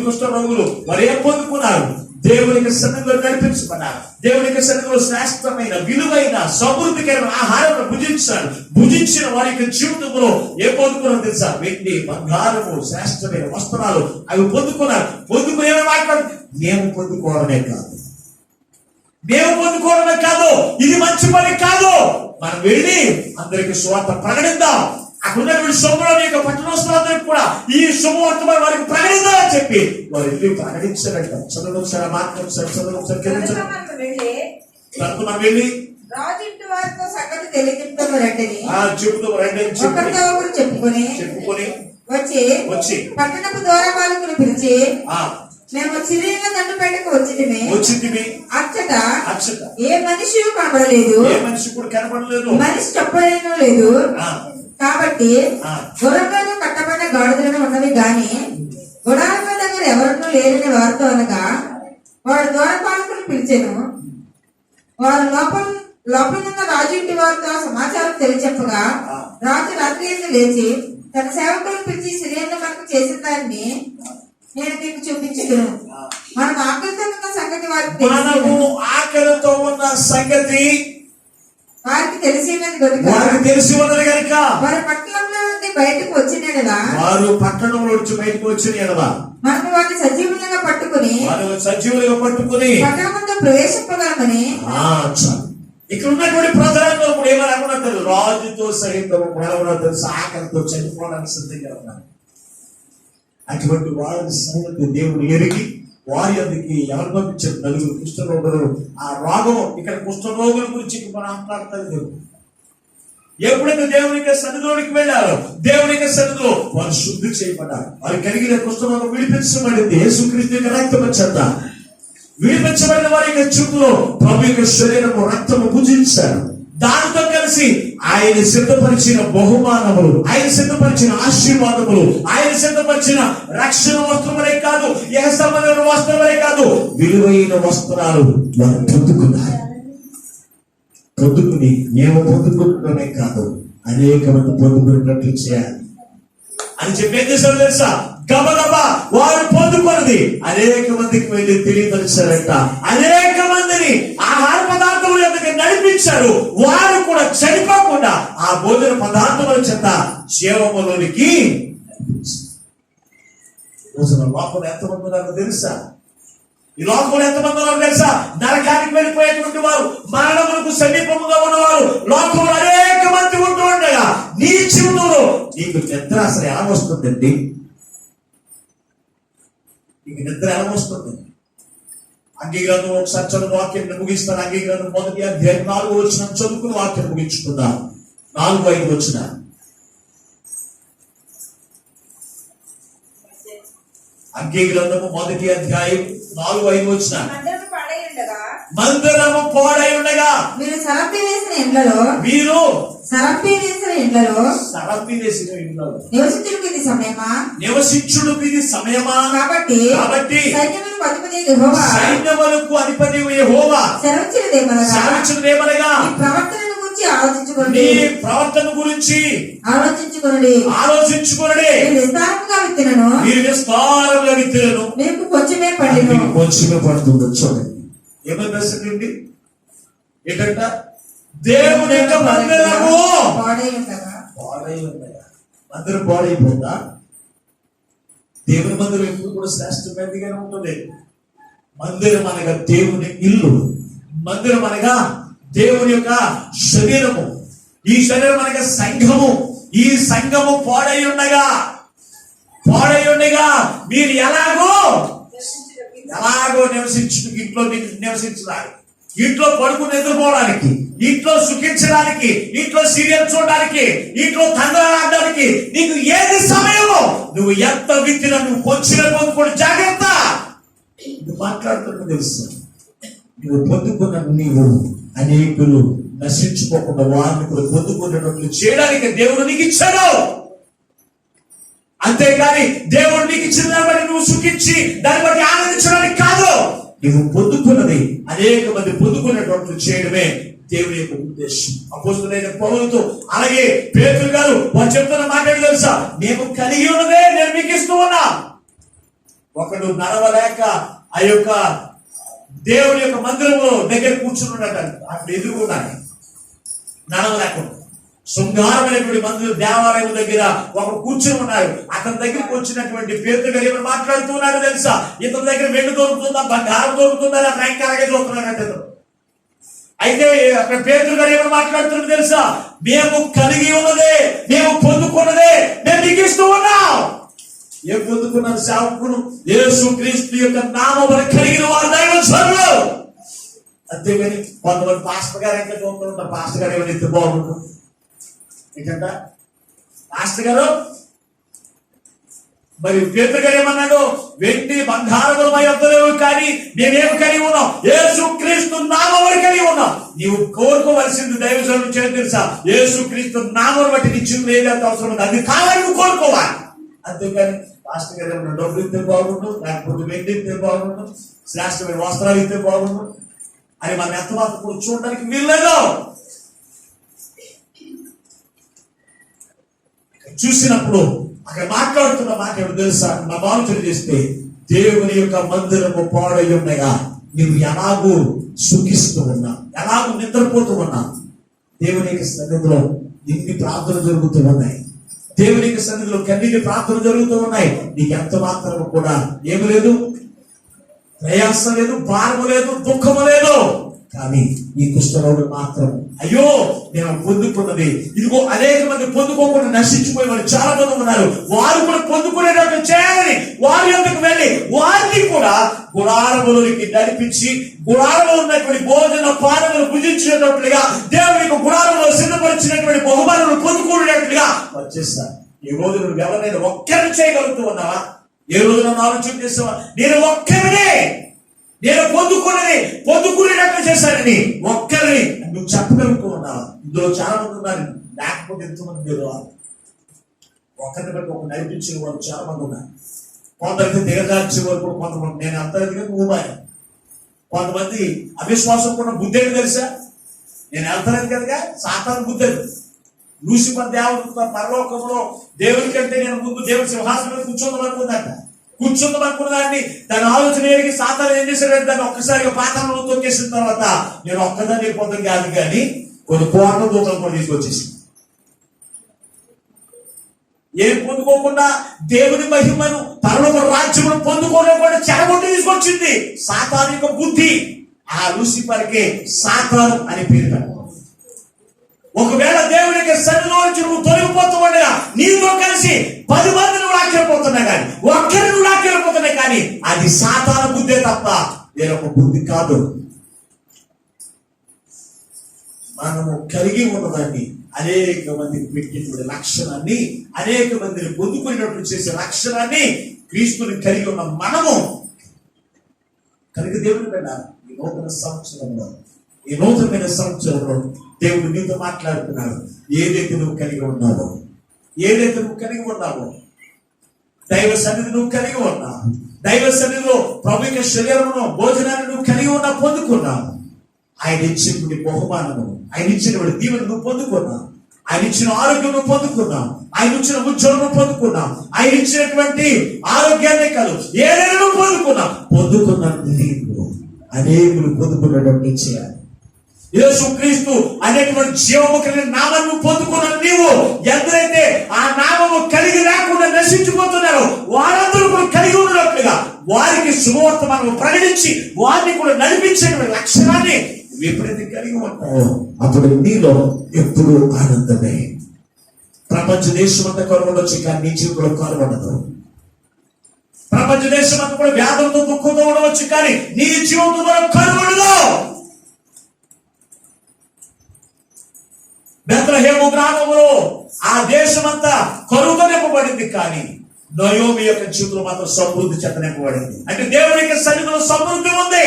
Speaker 3: కుష్ఠరోగులు. వారు ఏం పొందుకున్నారు? దేవునికి సన్నిధిలో నడిపించుకున్నారు. దేవునికి సన్నిధిలో శ్రేష్టమైన విలువైన సమృద్ధికరమైన ఆహారం భుజించిన వారి యొక్క జీవితంలో ఏ పొందుకున్నారు తెలుసా? వెండి, బంగారము, శ్రేష్టమైన వస్త్రాలు అవి పొందుకున్నారు. పొందుకునే మాట్లాడు మేము పొందుకోవడమే కాదు, ఇది మంచి పని కాదు. మనం వెళ్ళి అందరికి సువార్త ప్రకటిద్దాం. అక్కడ ఉన్నటువంటి సొమ్ములోని యొక్క పట్టణస్తులందరికీ కూడా ఈ శుభవార్త వారికి ప్రకటిద్దామని చెప్పి వారు వెళ్ళి ప్రకటించారంట. చదువు మాత్రం మనం వెళ్ళి
Speaker 4: రాజు వారితో సంగతి తెలియజెప్తాము చెప్పుకొని
Speaker 3: వచ్చి
Speaker 4: పట్టణపు ద్వారపాలకులు పిలిచి మేము సిరియన్ల దండుపేటకు వచ్చితిమి. అచ్చట ఏ మనిషి కనబడలేదు, మనిషి చెప్పలేనో లేదు. కాబట్టి గుర్రములను కట్టబడిన గాడిదలను ఉన్నవి గాని గుడారముల దగ్గర ఎవరినూ లేరని వారితో అనగా వాడు ద్వారపాలకులు పిలిచెను. వారు లోపలున్న రాజు ఇంటి వారితో సమాచారం తెలియచెప్పగా రాజు రాత్రి లేచి తన సేవకులను పిలిచి సిరియన్లు మనకు చేసిన దాన్ని నేను మీకు చూపించుదును. మనం ఆకలితో ఉన్న సంగతి వారికి తెలిసి ఉన్నది కనుక వారు పట్టణంలో నుండి బయటకు వచ్చిన మనం వారిని సజీవులుగా పట్టుకుని పట్టణంలో ప్రవేశింపగలమని.
Speaker 3: ఇక్కడ ఉన్నటువంటి ప్రజలందరూ కూడా ఏమనుకున్నారు? రాజుతో సహితం తెలుసు ఆకలితో చనిపోవడానికి సిద్ధంగా ఉన్నారు. అటువంటి వారి సంగతి దేవుడు ఎరిగి వారి అందుకి ఎవరు పంపించారు? నలుగురు కుష్ఠరోగులు. ఆ రోగం ఇక్కడ కుష్ఠరోగుల గురించి మనం మాట్లాడతారు. ఎప్పుడైతే దేవునికి సన్నిధిలోనికి వెళ్ళారో దేవునికి సన్నిధిలో వారు శుద్ధి చేయబడ్డారు. వారు కలిగిన కుష్ఠరోగం విడిపించబడింది. యేసుక్రీస్తు యొక్క రక్తం చెంత విడిపించబడిన వారి యొక్క చుట్టూలో ప్రభు యొక్క శరీరము రక్తము భుజించారు. దానితో కలిసి ఆయన సిద్ధపరిచిన బహుమానములు, ఆయన సిద్ధపరిచిన ఆశీర్వాదములు, ఆయన సిద్ధపరిచిన రక్షణ వస్త్రములే కాదు, యెహ సంబంధమైన వస్త్రములే కాదు, విలువైన వస్త్రాలు వారు పొందుకున్నారు. పొందుకుని మేము పొందుకుంటున్నామే కాదు, అనేక మంది పొందుకున్నట్లు చేయాలి అని చెప్పేం చేశారు తెలుసా? గబగబా వారు పొందుకున్నది అనేక మందికి వెళ్ళి తెలియపరిచారంట. అనేక మందిని ఆహార పదార్థముల యొక్కకి నడిపించారు. వారు కూడా చనిపోకుండా ఆ భోజన పదార్థముల చేత జీవములోనికి రోజున లోపల ఎంతమంది ఉన్నారో తెలుసా? ఈ లోకంలో ఎంతమంది ఉన్నారో తెలుసా? నరకానికి వెళ్ళిపోయేటువంటి వారు, మరణములకు సమీపముగా ఉన్నవారు లోకంలో అనేక మంది ఉంటూ ఉండగా నీ జీవితంలో నీకు నిద్ర అసలు ఎలా వస్తుందండి? నీకు నిద్ర ఎలా వస్తుంది? అంగీకారం ఒకసారి చదువు, వాక్యం ముగిస్తాను. అంగీకారం 1వ అధ్యాయం 4వ వచనం చదువుకుని వాక్యం ముగించుకుందాం. 4-5 వచనం. అంగీకారము 1వ అధ్యాయం 4-5 వచనం. మందిరము పాడై ఉండగా
Speaker 4: మీరు సరప్పి వేసిన ఇండ్లలో నివసించుటకు ఇది సమయమా? కాబట్టి సైన్యములకు అధిపతి యెహోవా సెలవిచ్చినదేమనగా ఈ ప్రవర్తన గురించి ఆలోచించుకొనుడి. మీరు విస్తారముగా విత్తినను మీకు కొంచెమే పడుతుంది. చూడండి ఏమని రాసింది ఏంటంట? దేవుని యొక్క మందిరము మందిరం పాడైపోతా. దేవుని మందిరం ఎప్పుడు కూడా శ్రేష్టమైనదిగానే ఉంటుంది. మందిరం అనగా దేవుని ఇల్లు, మందిరం అనగా దేవుని యొక్క శరీరము, ఈ శరీరం అనగా సంఘము. ఈ సంఘము పాడై ఉండగా మీరు ఎలాగో ఇంట్లో నివసించడానికి, ఇంట్లో పడుకుని నిద్రపోవడానికి, ఇంట్లో సుఖించడానికి, ఇంట్లో సీరియల్ చూడడానికి, ఇంట్లో తండ్రాడడానికి నీకు ఏది సమయమో నువ్వు ఎంత విత్తినా నువ్వు కొంచెం పొందుకోండి. జాగ్రత్త. నువ్వు మాట్లాడుతున్నా తెలుసు, నువ్వు పొందుకున్న నీవు అనేకులు నశించుకోకుండా వారిని కూడా పొందుకునేటట్లు చేయడానికి దేవుడు నీకు ఇచ్చాడు. అంతేగాని దేవుడు నీకు ఇచ్చిన దాన్ని బట్టి నువ్వు సుఖించి దాన్ని బట్టి ఆనందించడానికి కాదు. నువ్వు పొందుకున్నది అనేక మంది పొందుకునేటట్లు చేయడమే దేవుని యొక్క ఉద్దేశం. అపోస్తలుడైన పౌలుతో అలాగే పేతురు గారు వారు చెప్తున్న మాట తెలుసా? మేము కలిగి ఉన్నదే నేను మీకు ఇస్తూ ఉన్నా. ఒకడు నడవలేక ఆ యొక్క దేవుని యొక్క మందిరంలో దగ్గర కూర్చున్నాడట. అక్కడ ఎదుర్కొన్నాడు నడవలేకుండా. శృంగారమైనటువంటి మందిరం దేవాలయం దగ్గర ఒక కూర్చుని ఉన్నారు. అతని దగ్గరికి వచ్చినటువంటి పేతురు గారు ఏమైనా మాట్లాడుతున్నాడు తెలుసా? ఇతని దగ్గర వెండి దొరుకుతుందా, బంగారం దొరుకుతుందా, భయంకరంగా చూస్తున్నాడంటే. అయితే అక్కడ పేతురు గారు ఏమైనా మాట్లాడుతున్నారు తెలుసా? మేము కలిగి ఉన్నదే, మేము పొందుకున్నదే మేము మీకు ఇస్తూ ఉన్నాం. ఏం పొందుకున్నారు? సేవకులు యేసుక్రీస్తు యొక్క నామమును కలిగిన వారు దైవజనులు. అంతేగాని కొంతమంది పాస్టర్ గారు ఎంత ఉంటారు, పాస్టర్ గారు ఏమైనా ఎత్తు బాగుంటారు ఏంటంట? పాస్టర్ గారు మరి పేతురు గారు ఏమన్నాడు? వెండి బంగారములు మా యొద్ద లేవు, కానీ మేమేమి కలిగి ఉన్నాం? యేసుక్రీస్తు నామమును కలిగి ఉన్నాం. నీవు కోరుకోవలసింది దైవజనులు చేసి తెలుసా? యేసుక్రీస్తు నామమును బట్టి నిత్యం ఏదైతే అవసరం ఉంది అది కావాలి నువ్వు కోరుకోవాలి. అంతేగాని పాస్టర్ గారు ఏమన్నా డబ్బులు ఇస్తే బాగుండు, లేకపోతే వెండి ఇస్తే బాగుండు, శ్రేష్టమైన వస్త్రాలు ఇస్తే బాగుండు అని మనం ఎంత మాత్రం కూడా చూడడానికి వీల్లేదు. చూసినప్పుడు అక్కడ మాట్లాడుతున్న మాట ఏమిటో తెలుసా? నా ఆలోచన చేస్తే దేవుని యొక్క మందిరము పాడై ఉండగా నువ్వు ఎలాగూ సుఖిస్తూ ఉన్నా, ఎలాగూ నిద్రపోతూ ఉన్నా, దేవుని యొక్క సన్నిధిలో ఎన్ని ప్రార్థన జరుగుతూ ఉన్నాయి, దేవుని యొక్క సన్నిధిలో కన్నీటి ప్రార్థన జరుగుతూ ఉన్నాయి. నీకు ఎంత మాత్రము కూడా ఏమి లేదు, ప్రయాసం లేదు, భారము లేదు, దుఃఖము లేదు. కానీ ఈ కుష్ఠరోగులు మాత్రం అయ్యో నేను పొందుకున్నది ఇదిగో. అనేక మంది పొందుకోకుండా నశించిపోయే వాళ్ళు చాలా మంది ఉన్నారు. వారు కూడా పొందుకునేటట్టు చేయాలని వారి యొక్కకు వెళ్ళి వారిని కూడా గుడారములోనికి నడిపించి గుడారంలో ఉన్నటువంటి భోజన పానములు భుజించినట్లుగా దేవునికి గుడారంలో సిద్ధపరిచినటువంటి బహుమానులు పొందుకునేటట్లుగా వచ్చేస్తారు. ఈ రోజు నువ్వు ఎవరైనా ఒక్కరిని చేయగలుగుతూ ఉన్నావా? ఏ రోజు నన్ను ఆలోచన చేసావా? నేను ఒక్కరినే, నేను పొందుకునేటట్లు చేశానని ఒక్కరిని నువ్వు చెప్పగలుగుతూ ఉన్నావా?
Speaker 3: ఇందులో చాలా మంది ఉన్నారు, లేకపోతే ఎంతమంది మీరు ఒకరిని బట్టి ఒక నడిపించే వారు చాలా మంది ఉన్నారు. కొందరికి దిగజార్చే వరకు కొంతమంది, నేను అంతగా ఊబాయి. కొంతమంది అవిశ్వాసం కూడా బుద్ధి ఏంటి తెలుసా? నేను వెళ్తాను కనుక సాతాను బుద్ధి. లూసిఫర్ దేవుడు పరలోకంలో దేవుడి కంటే నేను ముందు దేవుడి సింహాసనం మీద కూర్చుందామనుకుందంట. కూర్చుందామనుకున్న దాన్ని దాని ఆలోచన ఏడికి సాతాను ఏం చేశాడంటే దాన్ని ఒక్కసారిగా పాతాళంలో తొక్కేసిన తర్వాత నేను ఒక్కదాన్ని వెళ్ళిపోతాను కాదు, కానీ కొన్ని కోట్ల దూతలు కూడా తీసుకొచ్చేసి ఏం పొందుకోకుండా దేవుని మహిమను పరలోక రాజ్యమును పొందుకోలేకుండా చెడగొట్టి తీసుకొచ్చింది సాతాను యొక్క బుద్ధి. ఆ లూసిఫర్కే సాతాను అని పేరు పెట్టారు. ఒకవేళ దేవునికి సన్నిధిలో నుంచి నువ్వు తొలగిపోతుండగా నీతో కలిసి 10 మందిని లాక్కెళ్ళిపోతున్నా కానీ, ఒక్కరిని లాక్కెళ్ళిపోతున్నాయి కానీ, అది సాతాను బుద్ధే తప్ప వేరొక బుద్ధి కాదు. మనము కలిగి ఉన్నదాన్ని అనేక మందికి పెట్టినటువంటి లక్షణాన్ని, అనేక మందిని పొందుకునేటట్లు చేసే లక్షణాన్ని క్రీస్తుని కలిగి ఉన్న మనము కలిగి దేవుని పెట్టాలి. ఈ నూతన సంవత్సరంలో, ఈ నూతనమైన సంవత్సరంలో దేవుడు నీతో మాట్లాడుతున్నాడు. ఏదైతే నువ్వు కలిగి ఉన్నావో, ఏదైతే నువ్వు కలిగి ఉన్నావో, దైవ సన్నిధి నువ్వు కలిగి ఉన్నావు, దైవ సన్నిధిలో ప్రభు యొక్క శరీరమును భోజనాన్ని నువ్వు కలిగి ఉన్నా, పొందుకున్నావు. ఆయన ఇచ్చినటువంటి బహుమానము, ఆయన ఇచ్చినటువంటి దీవెన నువ్వు పొందుకున్నావు, ఆయన ఇచ్చిన ఆరోగ్యం నువ్వు పొందుకున్నావు, ఆయన ఇచ్చిన ఉద్యోగం పొందుకున్నావు, ఆయన ఇచ్చినటువంటి ఆరోగ్యాన్ని కాదు ఏదైనా నువ్వు పొందుకున్నావు. పొందుకున్నట్టు అనేకులు పొందుకున్నటువంటి చేయాలి. యేసుక్రీస్తు అనేటువంటి జీవము కలిగిన నామాన్ని నువ్వు పొందుకున్నావు. నీవు ఎందరైతే ఆ నామము కలిగి లేకుండా నశించిపోతున్నారో వారందరూ కూడా కలిగి ఉన్నట్లుగా వారికి శుభవర్తమానం ప్రకటించి వారిని కూడా నడిపించేటువంటి లక్షణాన్ని ఎప్పుడైతే కలిగి ఉంటావో అప్పుడు నీలో ఎప్పుడు ఆనందమే. ప్రపంచ దేశం అంతా కనుగొనొచ్చు కానీ నీ జీవితంలో కనుగొనదు. ప్రపంచ దేశం అంతా కూడా వ్యాధులతో దుఃఖంతో ఉండవచ్చు కానీ నీ జీవితంలో కనుగొనదు. బెత్లెహేము గ్రామంలో ఆ దేశమంతా కరువుతో నింపబడింది కానీ నయోమి యొక్క జీవితంలో మాత్రం సమృద్ధి చేత నింపబడింది. అంటే దేవుని యొక్క సన్నిధిలో సమృద్ధి ఉంది.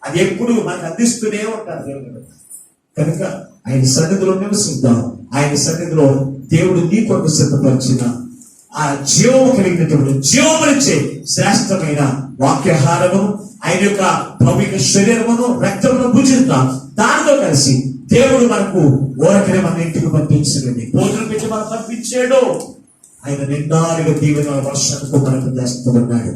Speaker 3: అది ఎప్పుడు మనకు అందిస్తూనే ఉంటారు దేవుడు. కనుక ఆయన సన్నిధిలో నివసిద్దాం. ఆయన సన్నిధిలో దేవుడు నీ కొరకు సిద్ధపరిచిన ఆ జీవము కలిగినటువంటి జీవమునిచ్చే శ్రేష్టమైన వాక్యాహారమును, ఆయన యొక్క భౌమిక శరీరమును రక్తమును భుజిద్దాం. దానితో కలిసి దేవుడు మనకు ఓరకనే మన ఇంటికి పంపించండి, భోజనం పెట్టి మనం పంపించాడు. ఆయన నిండాలుగా దీవెన వర్షానికి మనకు చేస్తున్నాడు.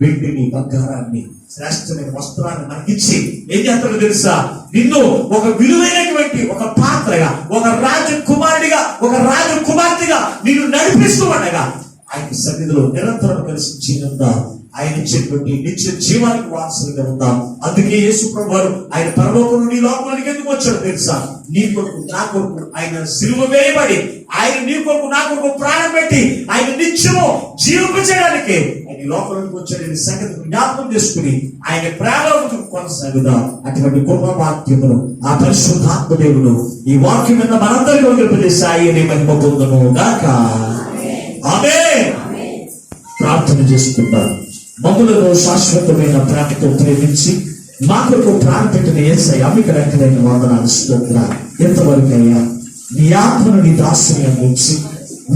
Speaker 3: వీటిని బంగారాన్ని శ్రేష్టమైన వస్త్రాన్ని మనకిచ్చి ఏం చేస్తాడో తెలుసా? నిన్ను ఒక విలువైనటువంటి ఒక పాత్రగా, ఒక రాజకుమారుడిగా, ఒక రాజకుమార్తెగా నిన్ను నడిపిస్తూ ఉండగా ఆయన సన్నిధిలో నిరంతరం కలిసి జీవిద్దాం. ఆయన ఇచ్చేటువంటి నిత్య జీవానికి వారసులుగా ఉందాం. అందుకే యేసు ప్రభువు వారు ఆయన పరలోకం నుండి లోకానికి ఎందుకు వచ్చాడు తెలుసా? నీ కొరకు నా కొరకు ఆయన సిలువ వేయబడి ఆయన నీ కొరకు నా కొరకు ప్రాణం పెట్టి ఆయన నిత్యము జీవింపచేయడానికి ఆయన లోకంలోకి వచ్చాడు. సంగతి జ్ఞాపకం చేసుకుని ఆయన ప్రేమకు కొనసాగుదాం. అటువంటి గొప్ప వాక్యములు ఆ పరిశుద్ధాత్మ దేవుడు ఈ వాక్యం మీద మనందరికీ ఉపదేశాయి మహిమ పొందును గాక. ఆమేన్. ప్రార్థన చేసుకుంటాం. మమ్ములను శాశ్వతమైన ప్రేమతో ప్రేమించి మా కొరకు ప్రాణం పెట్టిన యేసయ్య మీకు రకమైన వందనాలు స్తోత్రాలు. ఎంతవరకయ్యా నీ ఆత్మను నీ దాసుని అందించి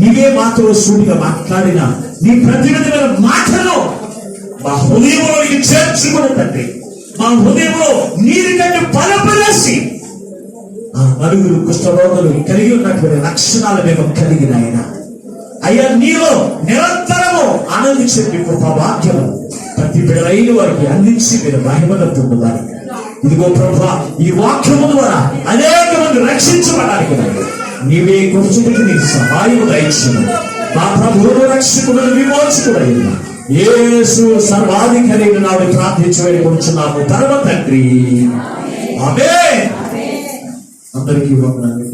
Speaker 3: నీవే మాతో సూటిగా మాట్లాడిన నీ ప్రతి విధమైన మాటలు మా హృదయంలోకి చేర్చుకుని తండ్రి, మా హృదయంలో నీరు కంటే బలపరేసి ఆ నలుగురు కుష్ఠరోగులు కలిగి ఉన్నటువంటి లక్షణాలు మేము కలిగిన ఆయన అయ్యా నీలో నిరంతరము ఆనందించే గొప్ప వాక్యము ప్రతి బిడ్డలైన వారికి అందించి మీరు మహిమను పొందుతారు. ఇదిగో ప్రభువా, ఈ వాక్యము ద్వారా అనేక మంది రక్షించబడడానికి నీవే కూర్చుంటే నీ సహాయము దయచేయము. మా ప్రభువును రక్షకుడు విమోచకుడైన యేసు సర్వాధికారి నాడు ప్రార్థించి వేడుకొంచున్నాము పరమ తండ్రి. ఆమేన్. అందరికీ వందనాలు.